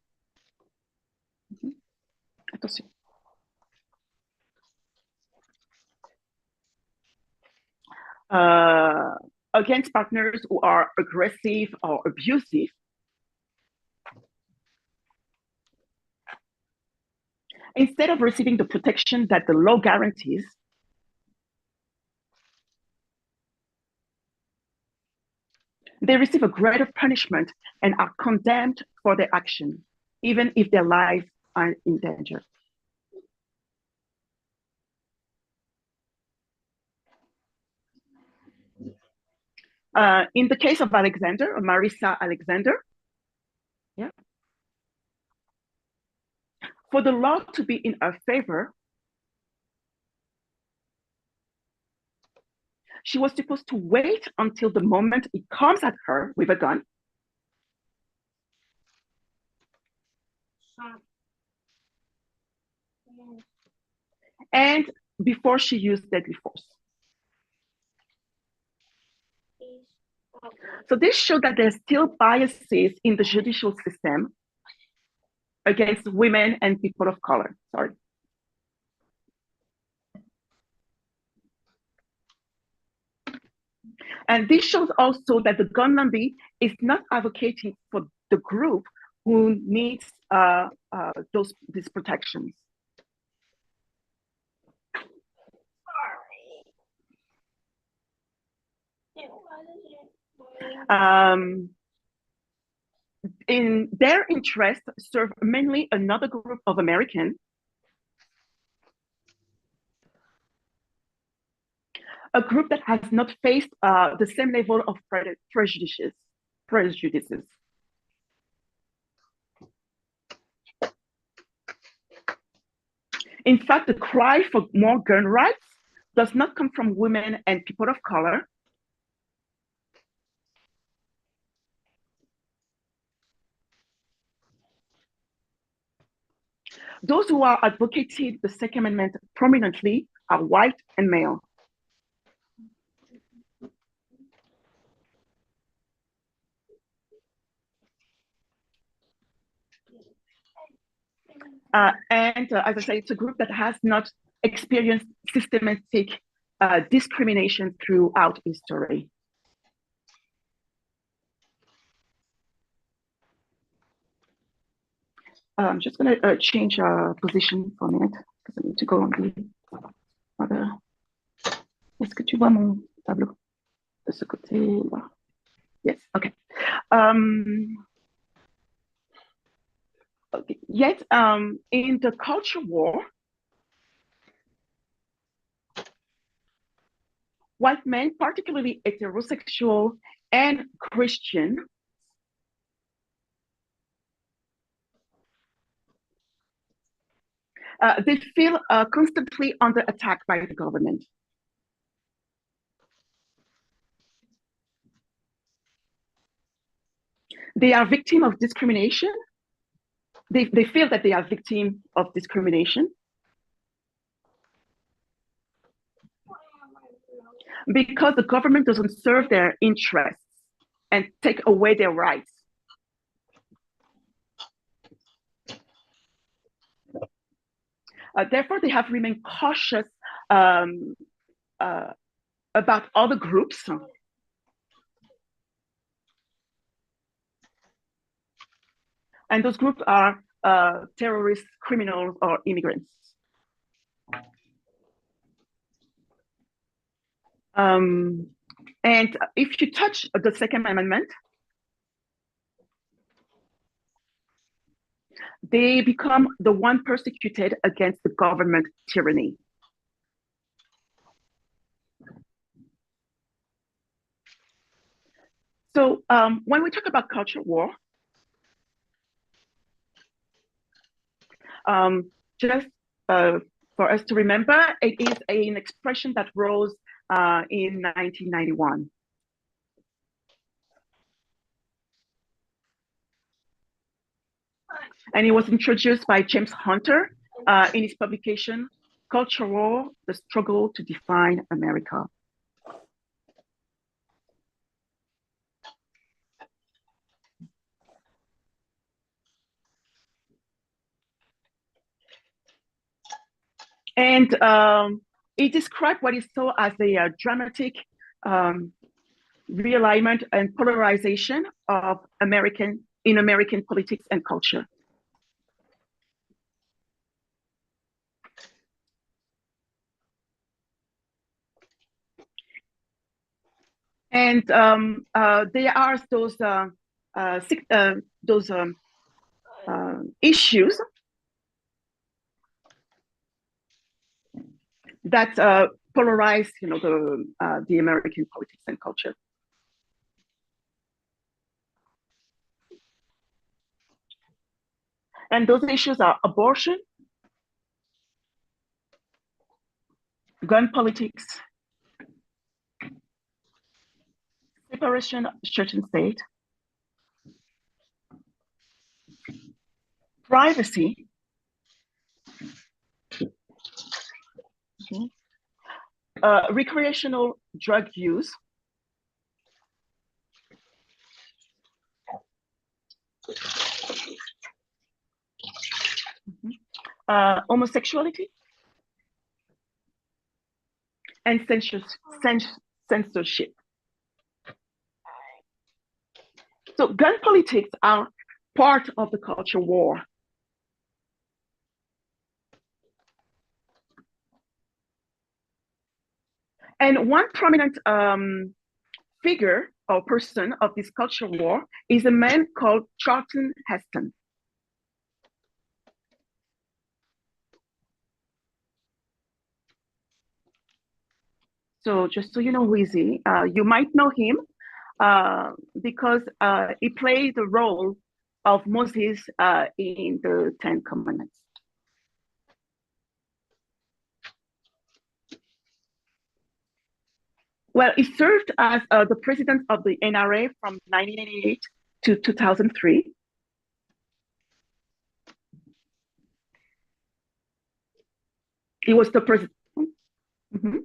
against partners who are aggressive or abusive, instead of receiving the protection that the law guarantees, they receive a greater punishment and are condemned for their action, even if their lives are in danger. In the case of Marissa Alexander, for the law to be in her favor, she was supposed to wait until the moment he comes at her with a gun. And before she used deadly force. So this showed that there's still biases in the judicial system against women and people of color. Sorry. And this shows also that the gun lobby is not advocating for the group who needs these protections. Um, in their interest serve mainly another group of Americans, a group that has not faced the same level of prejudices. In fact, the cry for more gun rights does not come from women and people of color. Those who are advocating the Second Amendment prominently are white and male. And as I say, it's a group that has not experienced systematic discrimination throughout history. I'm just going to change position for a minute because I need to go on the other. Est-ce que tu vois mon tableau de ce côté-là? Yes, okay. Okay. Yet, in the culture war, white men, particularly heterosexual and Christian, they feel constantly under attack by the government. They are victim of discrimination. They feel that they are victim of discrimination because the government doesn't serve their interests and take away their rights. Therefore, they have remained cautious about other groups. And those groups are terrorists, criminals, or immigrants. And if you touch the Second Amendment, they become the one persecuted against the government tyranny. So when we talk about culture war, just for us to remember, it is an expression that rose in 1991. And it was introduced by James Hunter in his publication, Culture War, The Struggle to Define America. And it described what he saw as a dramatic realignment and polarization of American politics and culture. And there are those issues that polarize, the American politics and culture. And those issues are abortion, gun politics, separation of church and state, privacy, recreational drug use, homosexuality, and censorship. So gun politics are part of the culture war. And one prominent figure or person of this culture war is a man called Charlton Heston. So just so you know who is he, you might know him because he played the role of Moses in the Ten Commandments. Well, he served as the president of the NRA from 1988 to 2003. He was the president. Mm-hmm.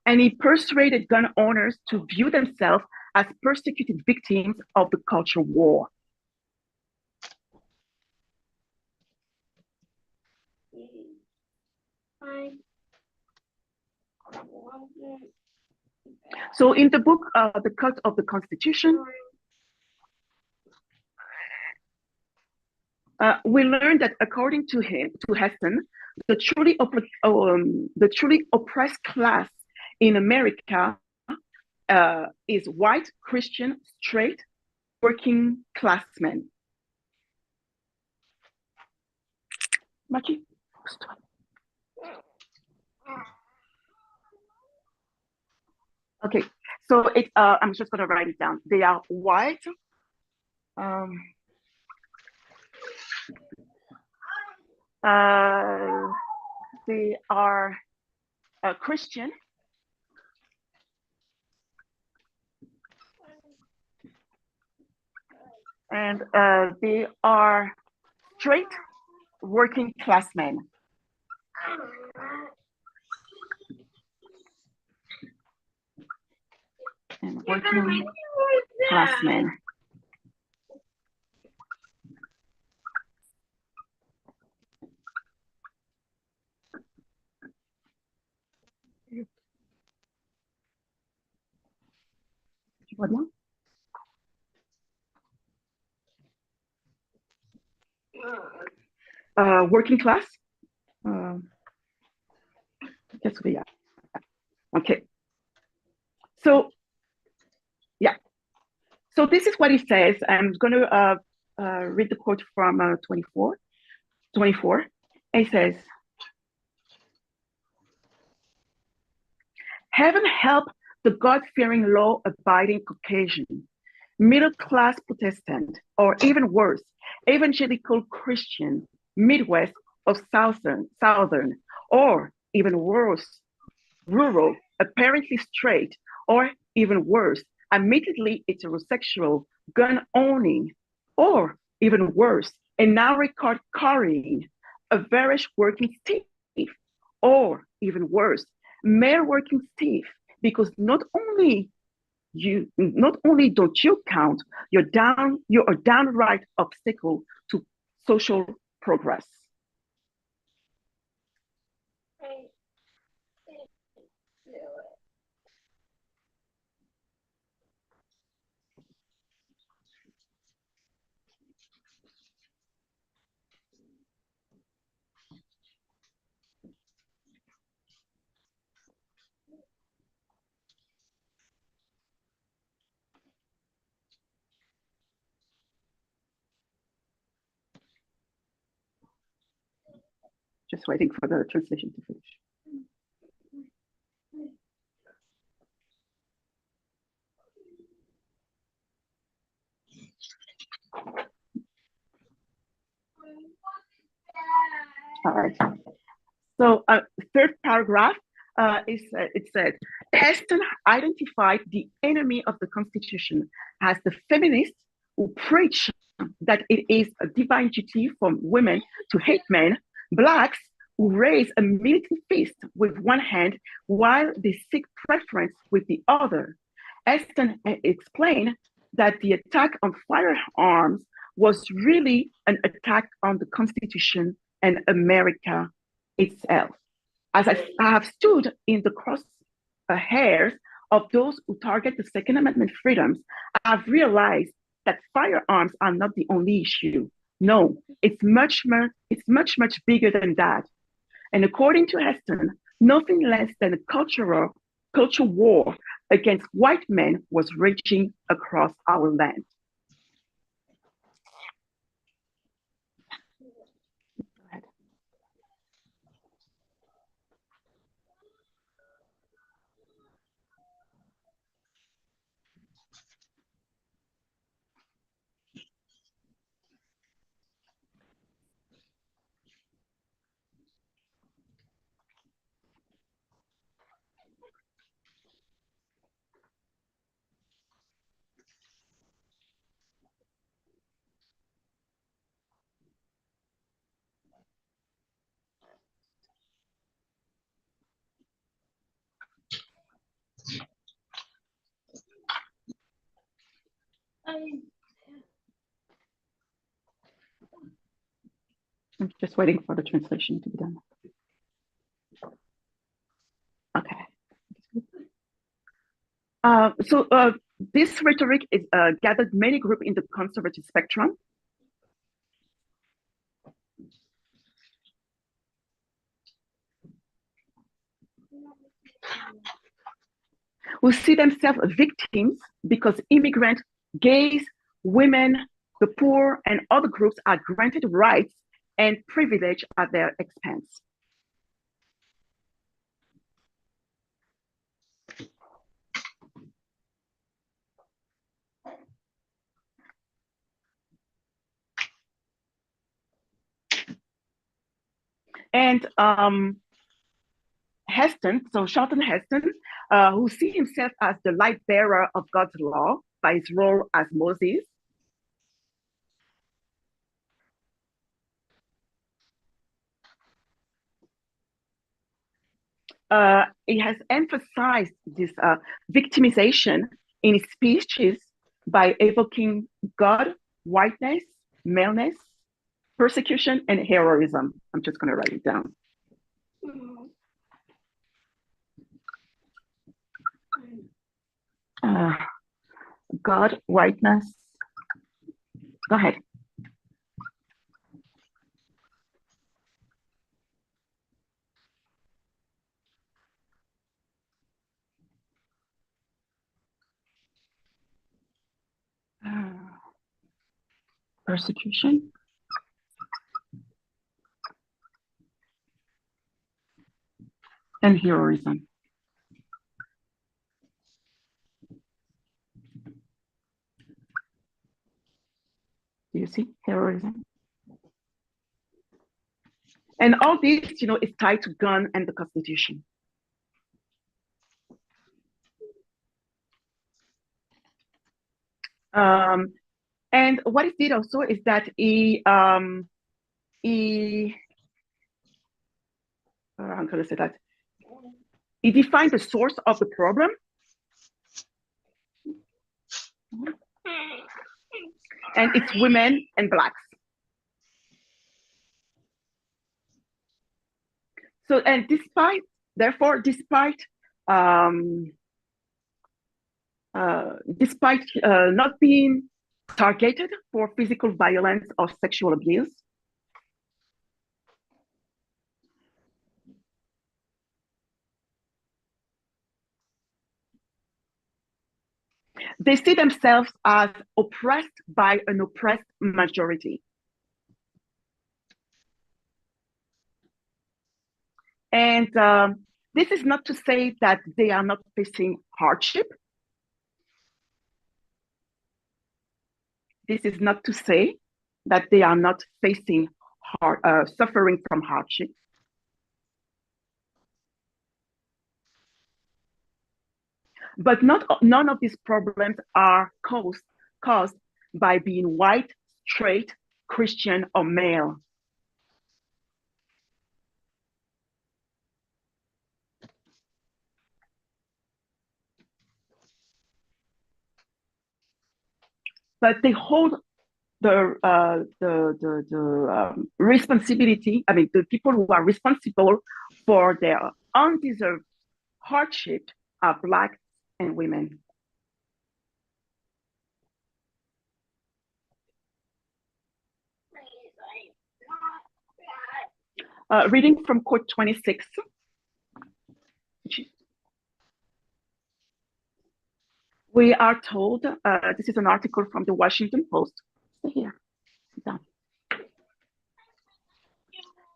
And he persuaded gun owners to view themselves as persecuted victims of the culture war. So in the book, The Cult of the Constitution, we learned that according to Heston, the truly oppressed class in America is white, Christian, straight, working class men. Maki? Okay, so I'm just gonna write it down. They are white, they are Christian, and they are straight working class men. And working class men. Tu vois bien? Working class. Qu'est-ce qu'il y a? Okay. So, yeah. So this is what he says. I'm going to read the quote from 24. He says, "Heaven help the God-fearing, law-abiding Caucasian, middle-class Protestant, or even worse, evangelical Christian, Midwest or Southern, or even worse, rural, apparently straight, or even worse, admittedly heterosexual, gun-owning, or even worse, a narrow card carrying, average working stiff, or even worse, mere working stiff, because not only don't you count, you're a downright obstacle to social progress." Just waiting for the translation to finish. All right. So, third paragraph it said, Heston identified the enemy of the Constitution as the feminists who preach that it is a divine duty for women to hate men, blacks who raise a militant fist with one hand while they seek preference with the other. Heston explained that the attack on firearms was really an attack on the Constitution and America itself. As I have stood in the crosshairs of those who target the Second Amendment freedoms have realized that firearms are not the only issue. No, it's much bigger than that. And according to Heston, nothing less than a cultural war against white men was raging across our land. I'm just waiting for the translation to be done. Okay. So this rhetoric is gathered many groups in the conservative spectrum. Who see themselves victims because immigrants, gays, women, the poor, and other groups are granted rights and privilege at their expense. And Heston, so Charlton Heston, who sees himself as the light bearer of God's law by his role as Moses, he has emphasized this victimization in his speeches by evoking God, whiteness, maleness, persecution, and heroism. I'm just going to write it down. God, whiteness. Go ahead. Persecution. And heroism. Do you see heroism? And all this, is tied to gun and the Constitution. And what he did also is that he how can I say that? He defined the source of the problem. And it's women and Blacks. So, and despite not being targeted for physical violence or sexual abuse, they see themselves as oppressed by an oppressed majority. And this is not to say that they are not facing hardship. This is not to say that they are not facing suffering from hardship. But none of these problems are caused by being white, straight, Christian, or male. But they hold the responsibility. I mean, the people who are responsible for their undeserved hardship are Black and women. Reading from quote 26. We are told, this is an article from the Washington Post. Stay here. Sit down.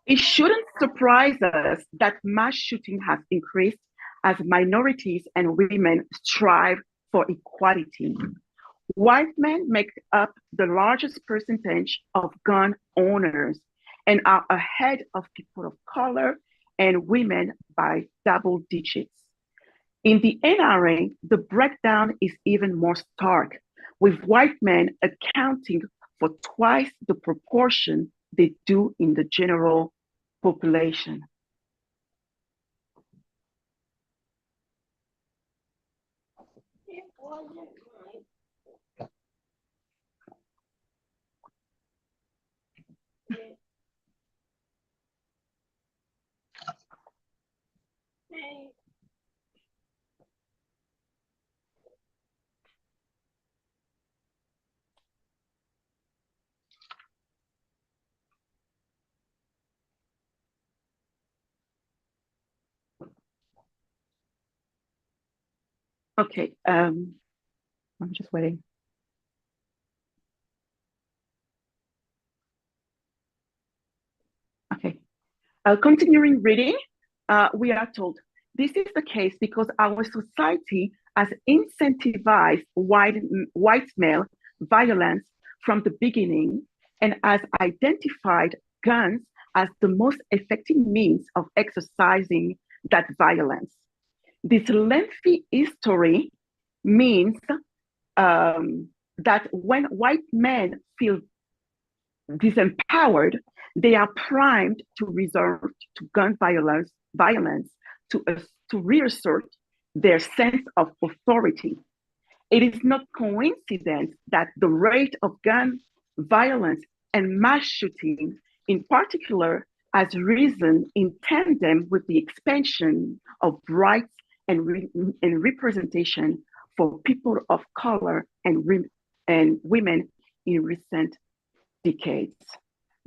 It shouldn't surprise us that mass shooting has increased as minorities and women strive for equality. White men make up the largest percentage of gun owners and are ahead of people of color and women by double digits. In the NRA, the breakdown is even more stark, with white men accounting for twice the proportion they do in the general population. Okay, I'm just waiting. Okay, continuing reading, we are told this is the case because our society has incentivized white male violence from the beginning and has identified guns as the most effective means of exercising that violence. This lengthy history means that when white men feel disempowered, they are primed to resort to gun violence to reassert their sense of authority. It is not coincidence that the rate of gun violence and mass shooting in particular has risen in tandem with the expansion of rights and representation for people of color and women in recent decades.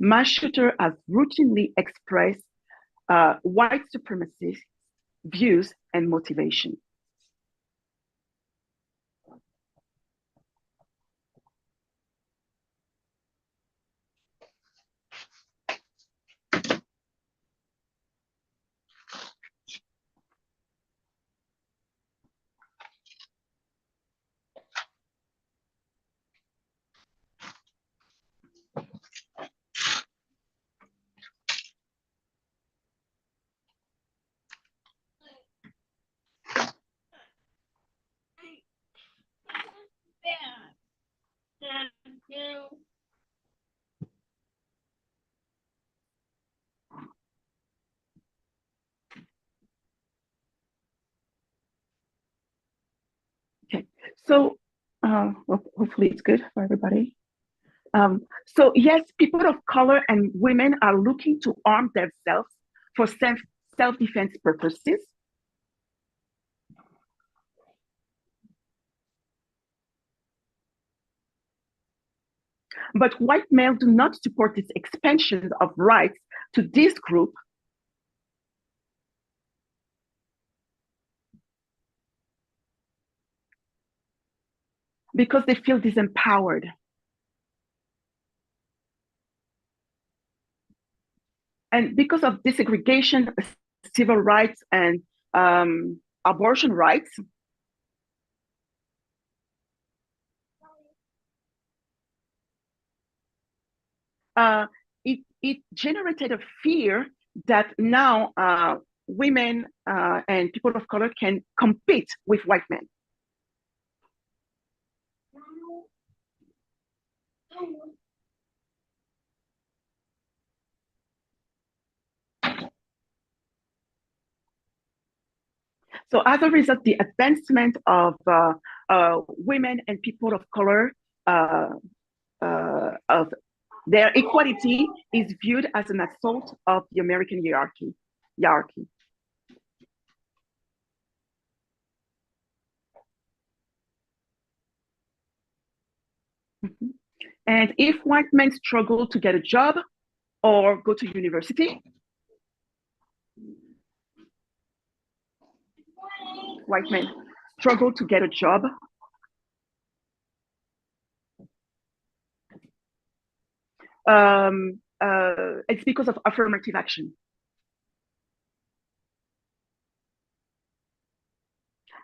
Mass shooters have routinely expressed white supremacist views and motivation. Okay, so hopefully it's good for everybody. So yes, people of color and women are looking to arm themselves for self-defense purposes. But white males do not support this expansion of rights to this group because they feel disempowered. And because of desegregation, civil rights, and abortion rights, it generated a fear that now women and people of color can compete with white men. So as a result, the advancement of women and people of color of their equality is viewed as an assault of the American hierarchy. And if white men struggle to get a job or go to university, white men struggle to get a job, it's because of affirmative action.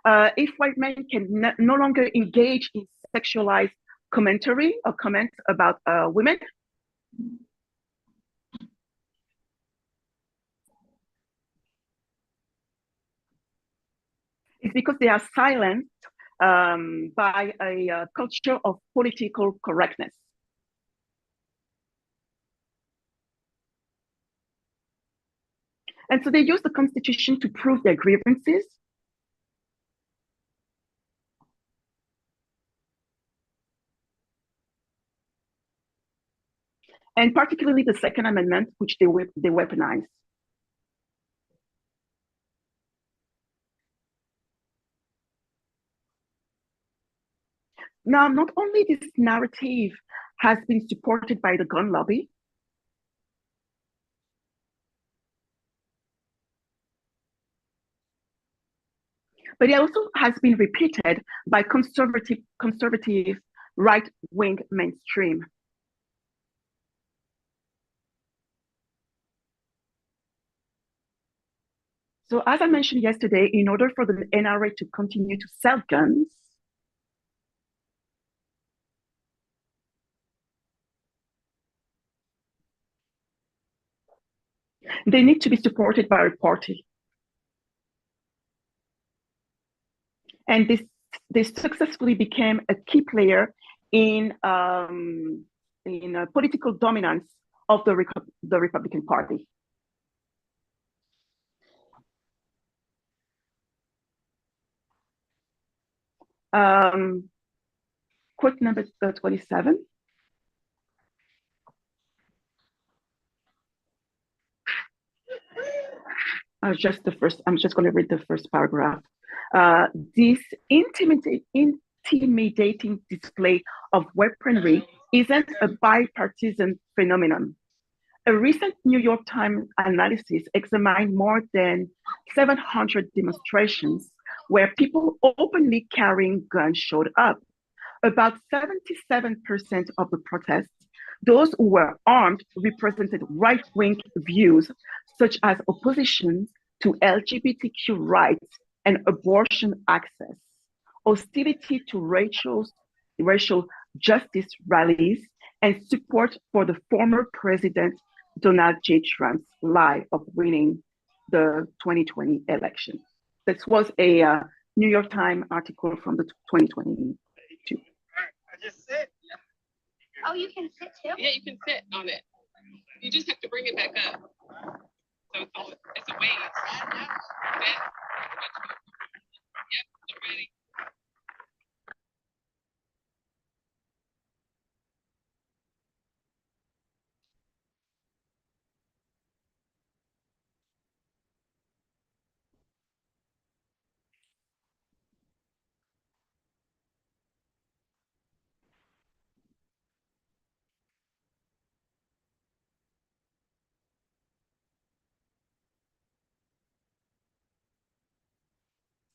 If white men can no longer engage in sexualized commentary or comments about women, it's because they are silenced by a culture of political correctness. And so they use the Constitution to prove their grievances. And particularly the Second Amendment, which they weaponize. Now, not only this narrative has been supported by the gun lobby, but it also has been repeated by conservative right-wing mainstream. So as I mentioned yesterday, in order for the NRA to continue to sell guns, they need to be supported by a party. And they successfully became a key player in political dominance of the Republican Party. Quote number 27. I'm just going to read the first paragraph. This intimidating display of weaponry isn't a bipartisan phenomenon. A recent New York Times analysis examined more than 700 demonstrations where people openly carrying guns showed up. About 77% of the protests, those who were armed represented right-wing views, such as opposition to LGBTQ rights and abortion access, hostility to racial justice rallies, and support for the former president Donald J. Trump's lie of winning the 2020 election. This was a New York Times article from the 2022. I just sit. Oh, you can sit too? Yeah, you can sit on it. You just have to bring it back up. So it's a ways. Yep, I'm ready.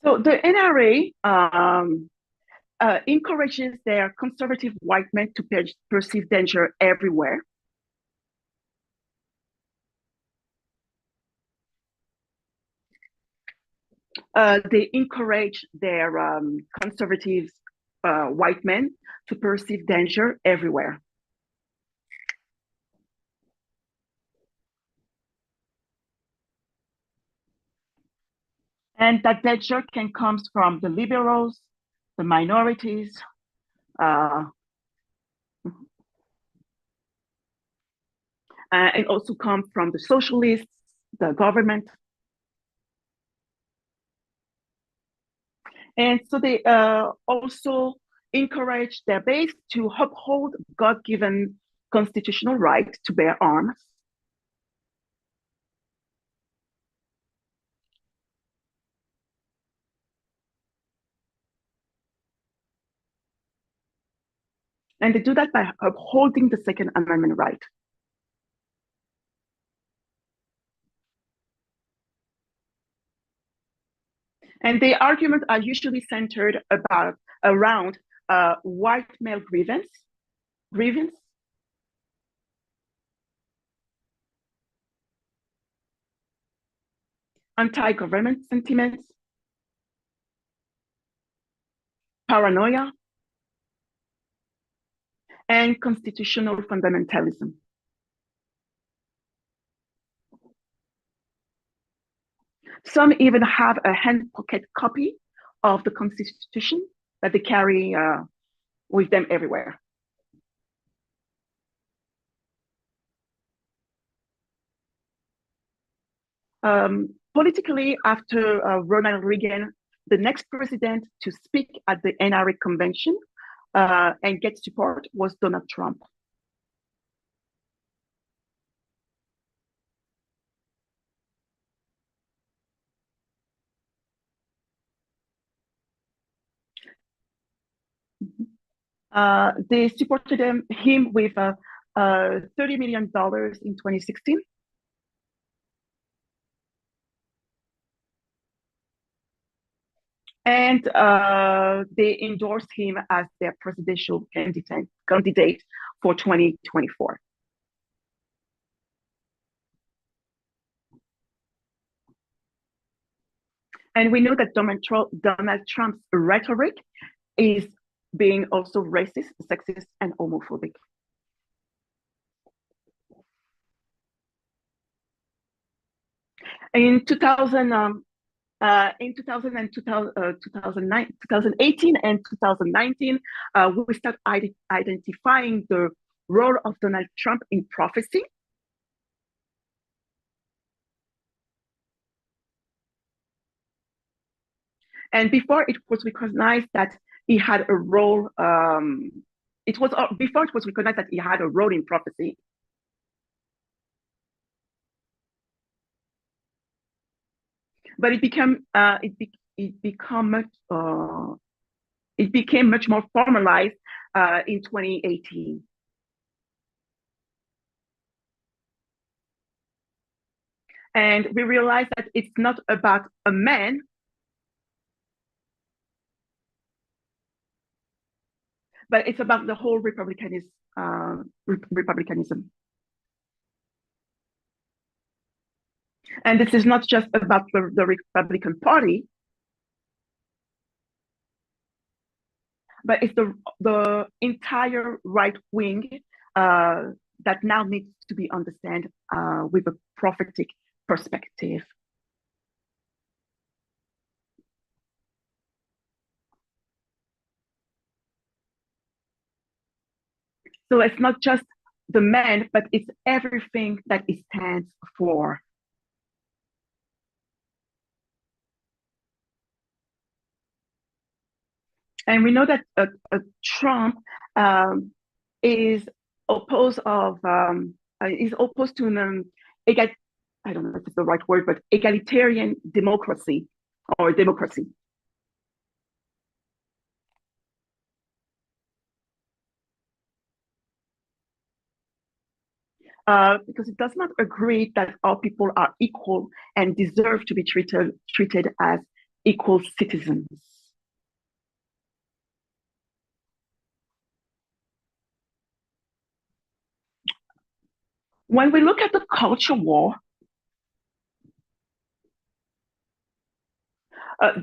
So the NRA encourages their conservative white men to perceive danger everywhere. They encourage their conservative white men to perceive danger everywhere. And that danger can come from the liberals, the minorities, and also come from the socialists, the government. And so they also encourage their base to uphold God-given constitutional right to bear arms. And they do that by upholding the Second Amendment right. And the arguments are usually centered around white male grievance, anti-government sentiments, paranoia, and constitutional fundamentalism. Some even have a hand pocket copy of the Constitution that they carry with them everywhere. Politically, after Ronald Reagan, the next president to speak at the NRA convention and get support was Donald Trump. They supported him with $30 million in 2016. And they endorsed him as their presidential candidate for 2024. And we know that Donald Trump's rhetoric is being also racist, sexist, and homophobic. In 2018 and 2019, we start identifying the role of Donald Trump in prophecy. And before it was recognized that he had a role, before it was recognized that he had a role in prophecy. But it became much more formalized in 2018. And we realized that it's not about a man, but it's about the whole republicanism. And this is not just about the Republican Party, but it's the entire right wing that now needs to be understood with a prophetic perspective. So it's not just the man, but it's everything that it stands for. And we know that Trump is opposed to I don't know if it's the right word, but egalitarian democracy or democracy. Because it does not agree that all people are equal and deserve to be treated as equal citizens. When we look at the culture war,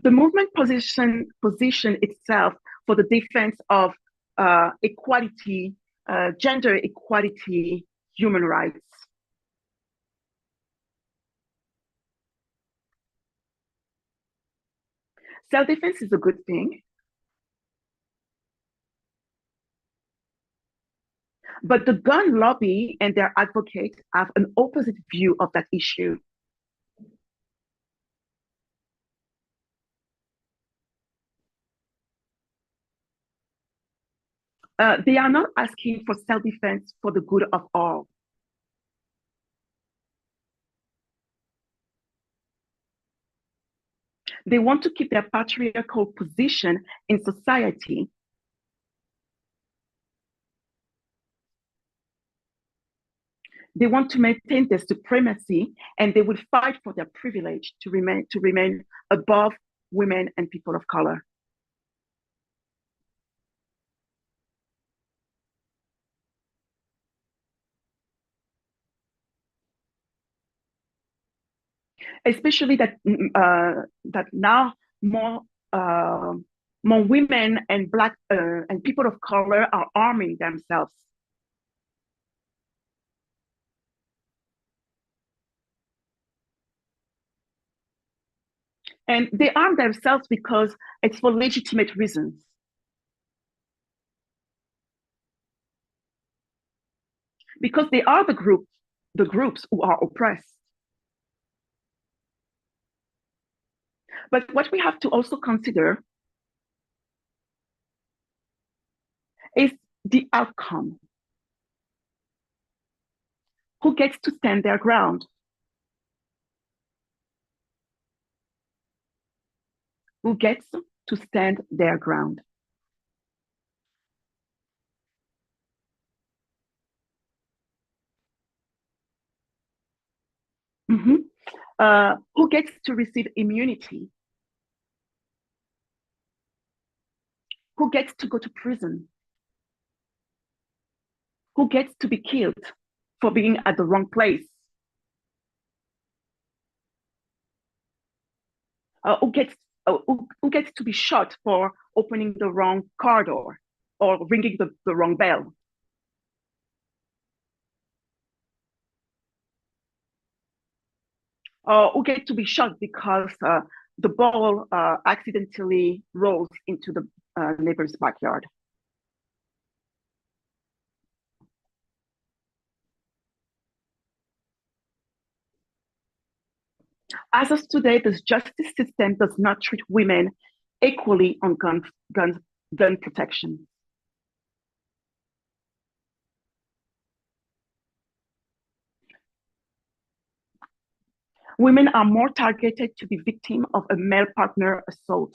the movement position itself for the defense of equality, gender equality, human rights. Self-defense is a good thing. But the gun lobby and their advocates have an opposite view of that issue. They are not asking for self-defense for the good of all. They want to keep their patriarchal position in society. They want to maintain their supremacy, and they will fight for their privilege to remain above women and people of color. Especially that now more uh, more women and black and people of color are arming themselves. And they arm themselves because it's for legitimate reasons. Because they are the groups who are oppressed. But what we have to also consider is the outcome. Who gets to stand their ground? Who gets to stand their ground? Mm-hmm. Who gets to receive immunity? Who gets to go to prison? Who gets to be killed for being at the wrong place? Who gets who gets to be shot for opening the wrong car door or ringing the wrong bell? Who get to be shot because the ball accidentally rolls into the neighbor's backyard? As of today, the justice system does not treat women equally on gun protection. Women are more targeted to be victim of a male partner assault.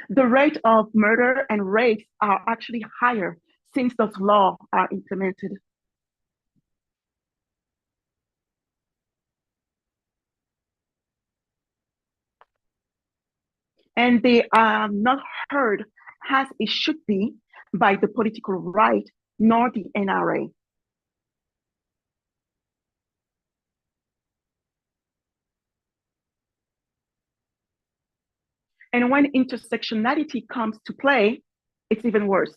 The rate of murder and rapes are actually higher since those laws are implemented. And they are not heard as it should be by the political right nor the NRA. And when intersectionality comes to play, it's even worse.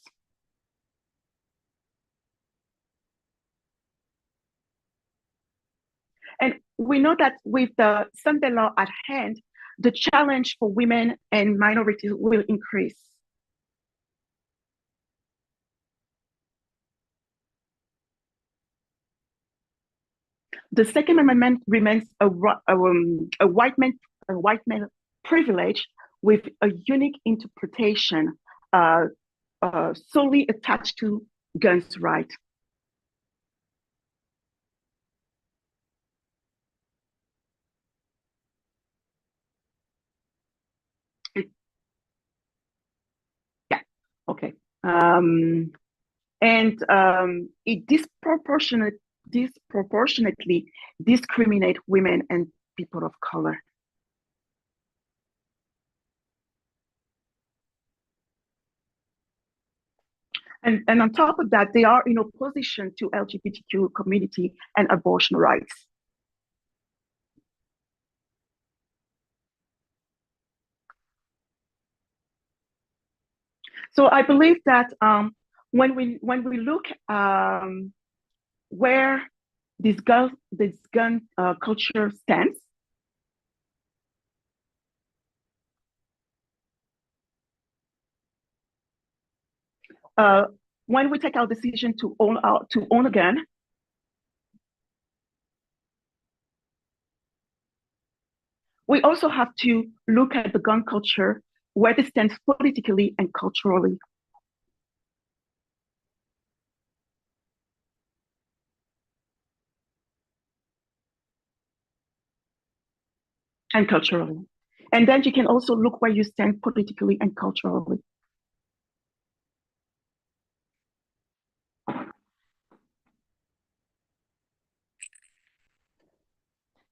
And we know that with the Sunday law at hand, the challenge for women and minorities will increase. The Second Amendment remains a white man privilege with a unique interpretation solely attached to guns' rights. Yeah, okay. And it disproportionately discriminate women and people of color. And on top of that, they are in opposition to LGBTQ community and abortion rights. So I believe that when we look where this gun culture stands, uh, when we take our decision to own a gun, we also have to look at the gun culture where it stands politically and culturally. And culturally. And then you can also look where you stand politically and culturally.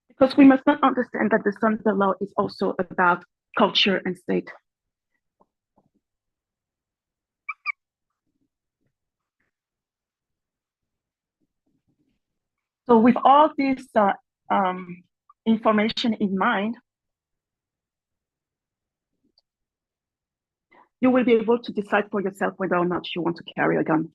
Because we must not understand that the Sunday law is also about culture and state. So with all this information in mind, you will be able to decide for yourself whether or not you want to carry a gun.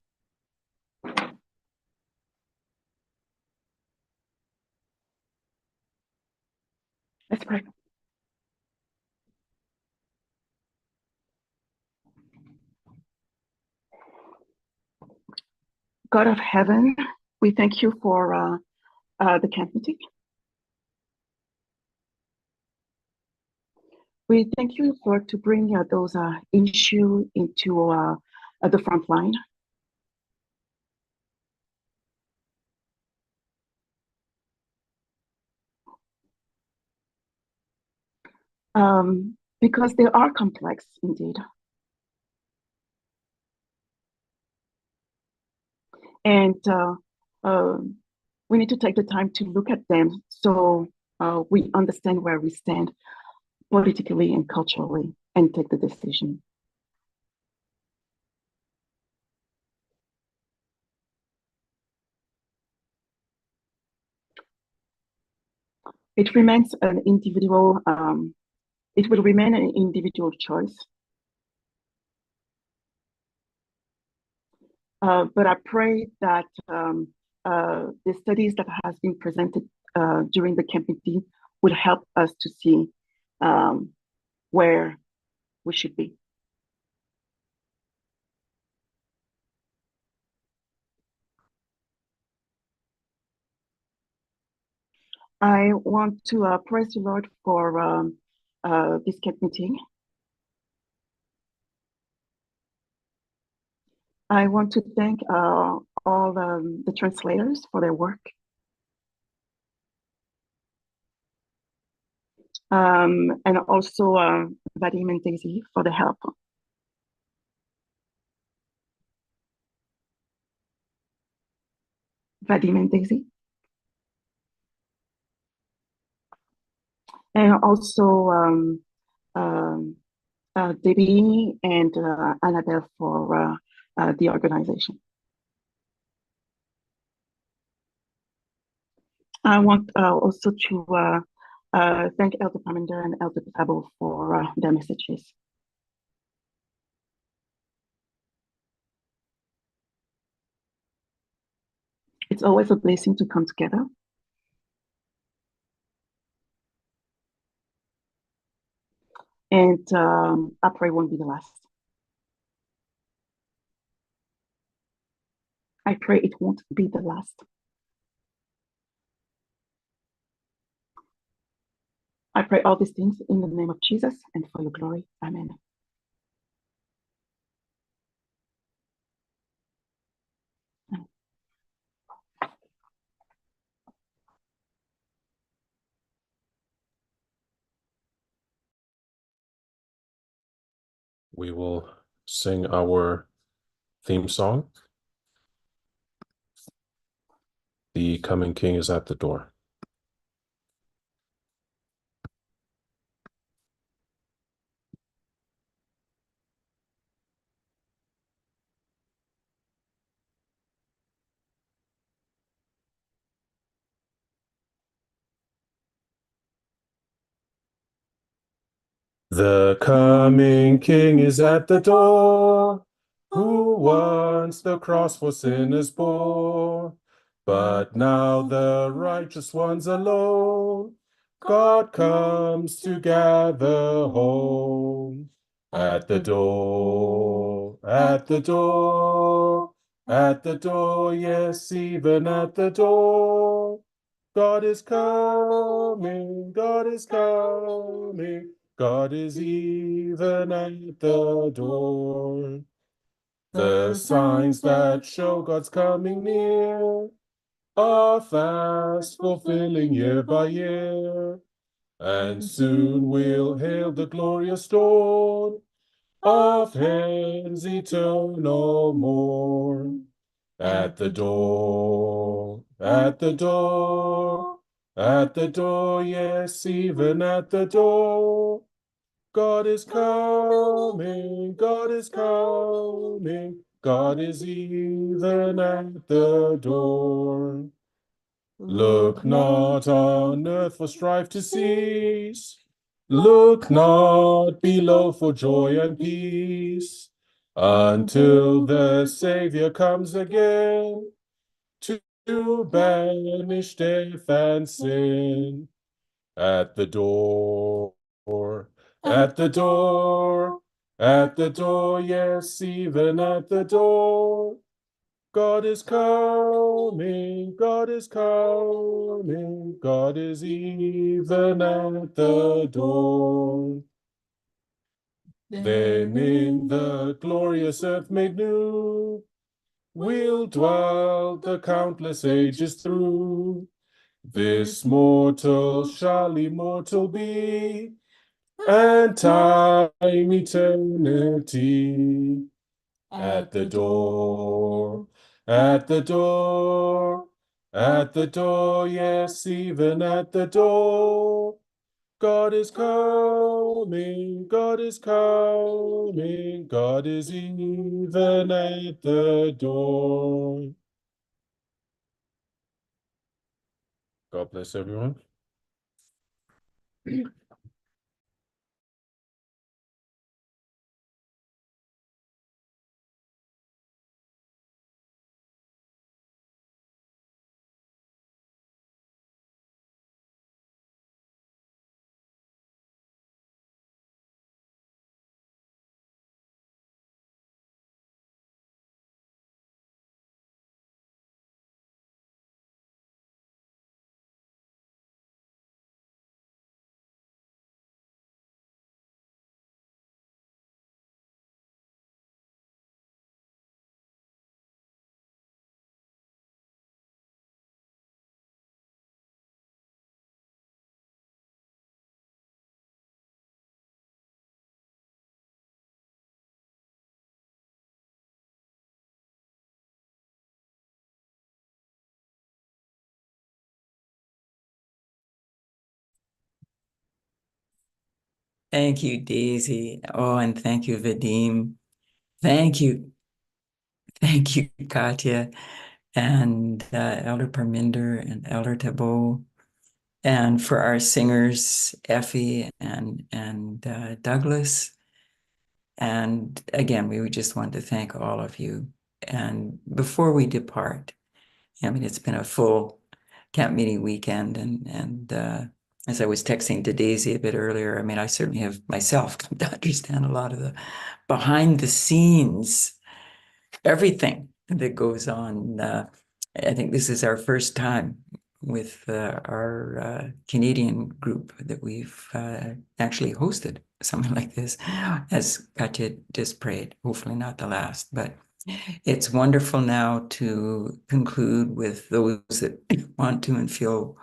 Let's pray. God of heaven, we thank you for the camp meeting. We thank you for to bring those issues into the front line. Because they are complex indeed. And we need to take the time to look at them so we understand where we stand politically and culturally and take the decision. It remains an individual, it will remain an individual choice. But I pray that the studies that has been presented during the camp meeting will help us to see where we should be. I want to praise the Lord for this camp meeting. I want to thank all the translators for their work. And also Vadim and Daisy for the help. Vadim and Daisy. And also Debbie and Annabelle for the organization. I want also to thank Elder Parminder and Elder Tabo for their messages. It's always a blessing to come together. And I pray it won't be the last. I pray it won't be the last. I pray all these things in the name of Jesus and for your glory. Amen. We will sing our theme song. The coming King is at the door. The coming King is at the door, who once the cross for sinners bore. But now the righteous ones alone, God comes to gather home. At the door, at the door, at the door, yes, even at the door. God is coming, God is coming. God is even at the door. The signs that show God's coming near are fast fulfilling year by year. and soon we'll hail the glorious dawn of heaven's eternal morn. At the door, at the door, at the door, yes, even at the door. God is coming, God is coming, God is even at the door. Look not on earth for strife to cease. Look not below for joy and peace, until the Savior comes again to banish death and sin. At the door, at the door, at the door, yes, even at the door. God is coming, God is coming, God is even at the door. Then in the glorious earth made new, we'll dwell the countless ages through. This mortal shall immortal be, and time eternity. At the door, at the door, at the door, yes, even at the door. God is coming, God is coming, God is even at the door. God bless everyone. Thank you, Daisy. Oh, and thank you, Vadim. Thank you. Thank you, Katya, and Elder Parminder and Elder Tabo, and for our singers, Effie and Douglas. And again, we would just want to thank all of you. And before we depart, I mean, it's been a full camp meeting weekend, and as I was texting to Daisy a bit earlier, I mean, I certainly have myself come to understand a lot of the behind the scenes, everything that goes on. I think this is our first time with our Canadian group that we've actually hosted something like this, as Katya just prayed, hopefully not the last, but it's wonderful now to conclude with those that want to and feel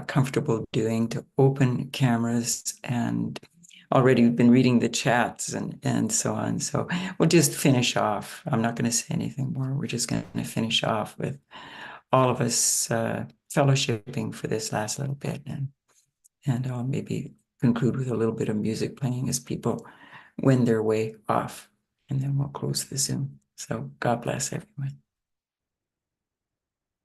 comfortable doing, to open cameras, and already we've been reading the chats and so on. So we'll just finish off. I'm not going to say anything more. We're just going to finish off with all of us fellowshipping for this last little bit, and I'll maybe conclude with a little bit of music playing as people wend their way off, and then we'll close the Zoom. So God bless everyone.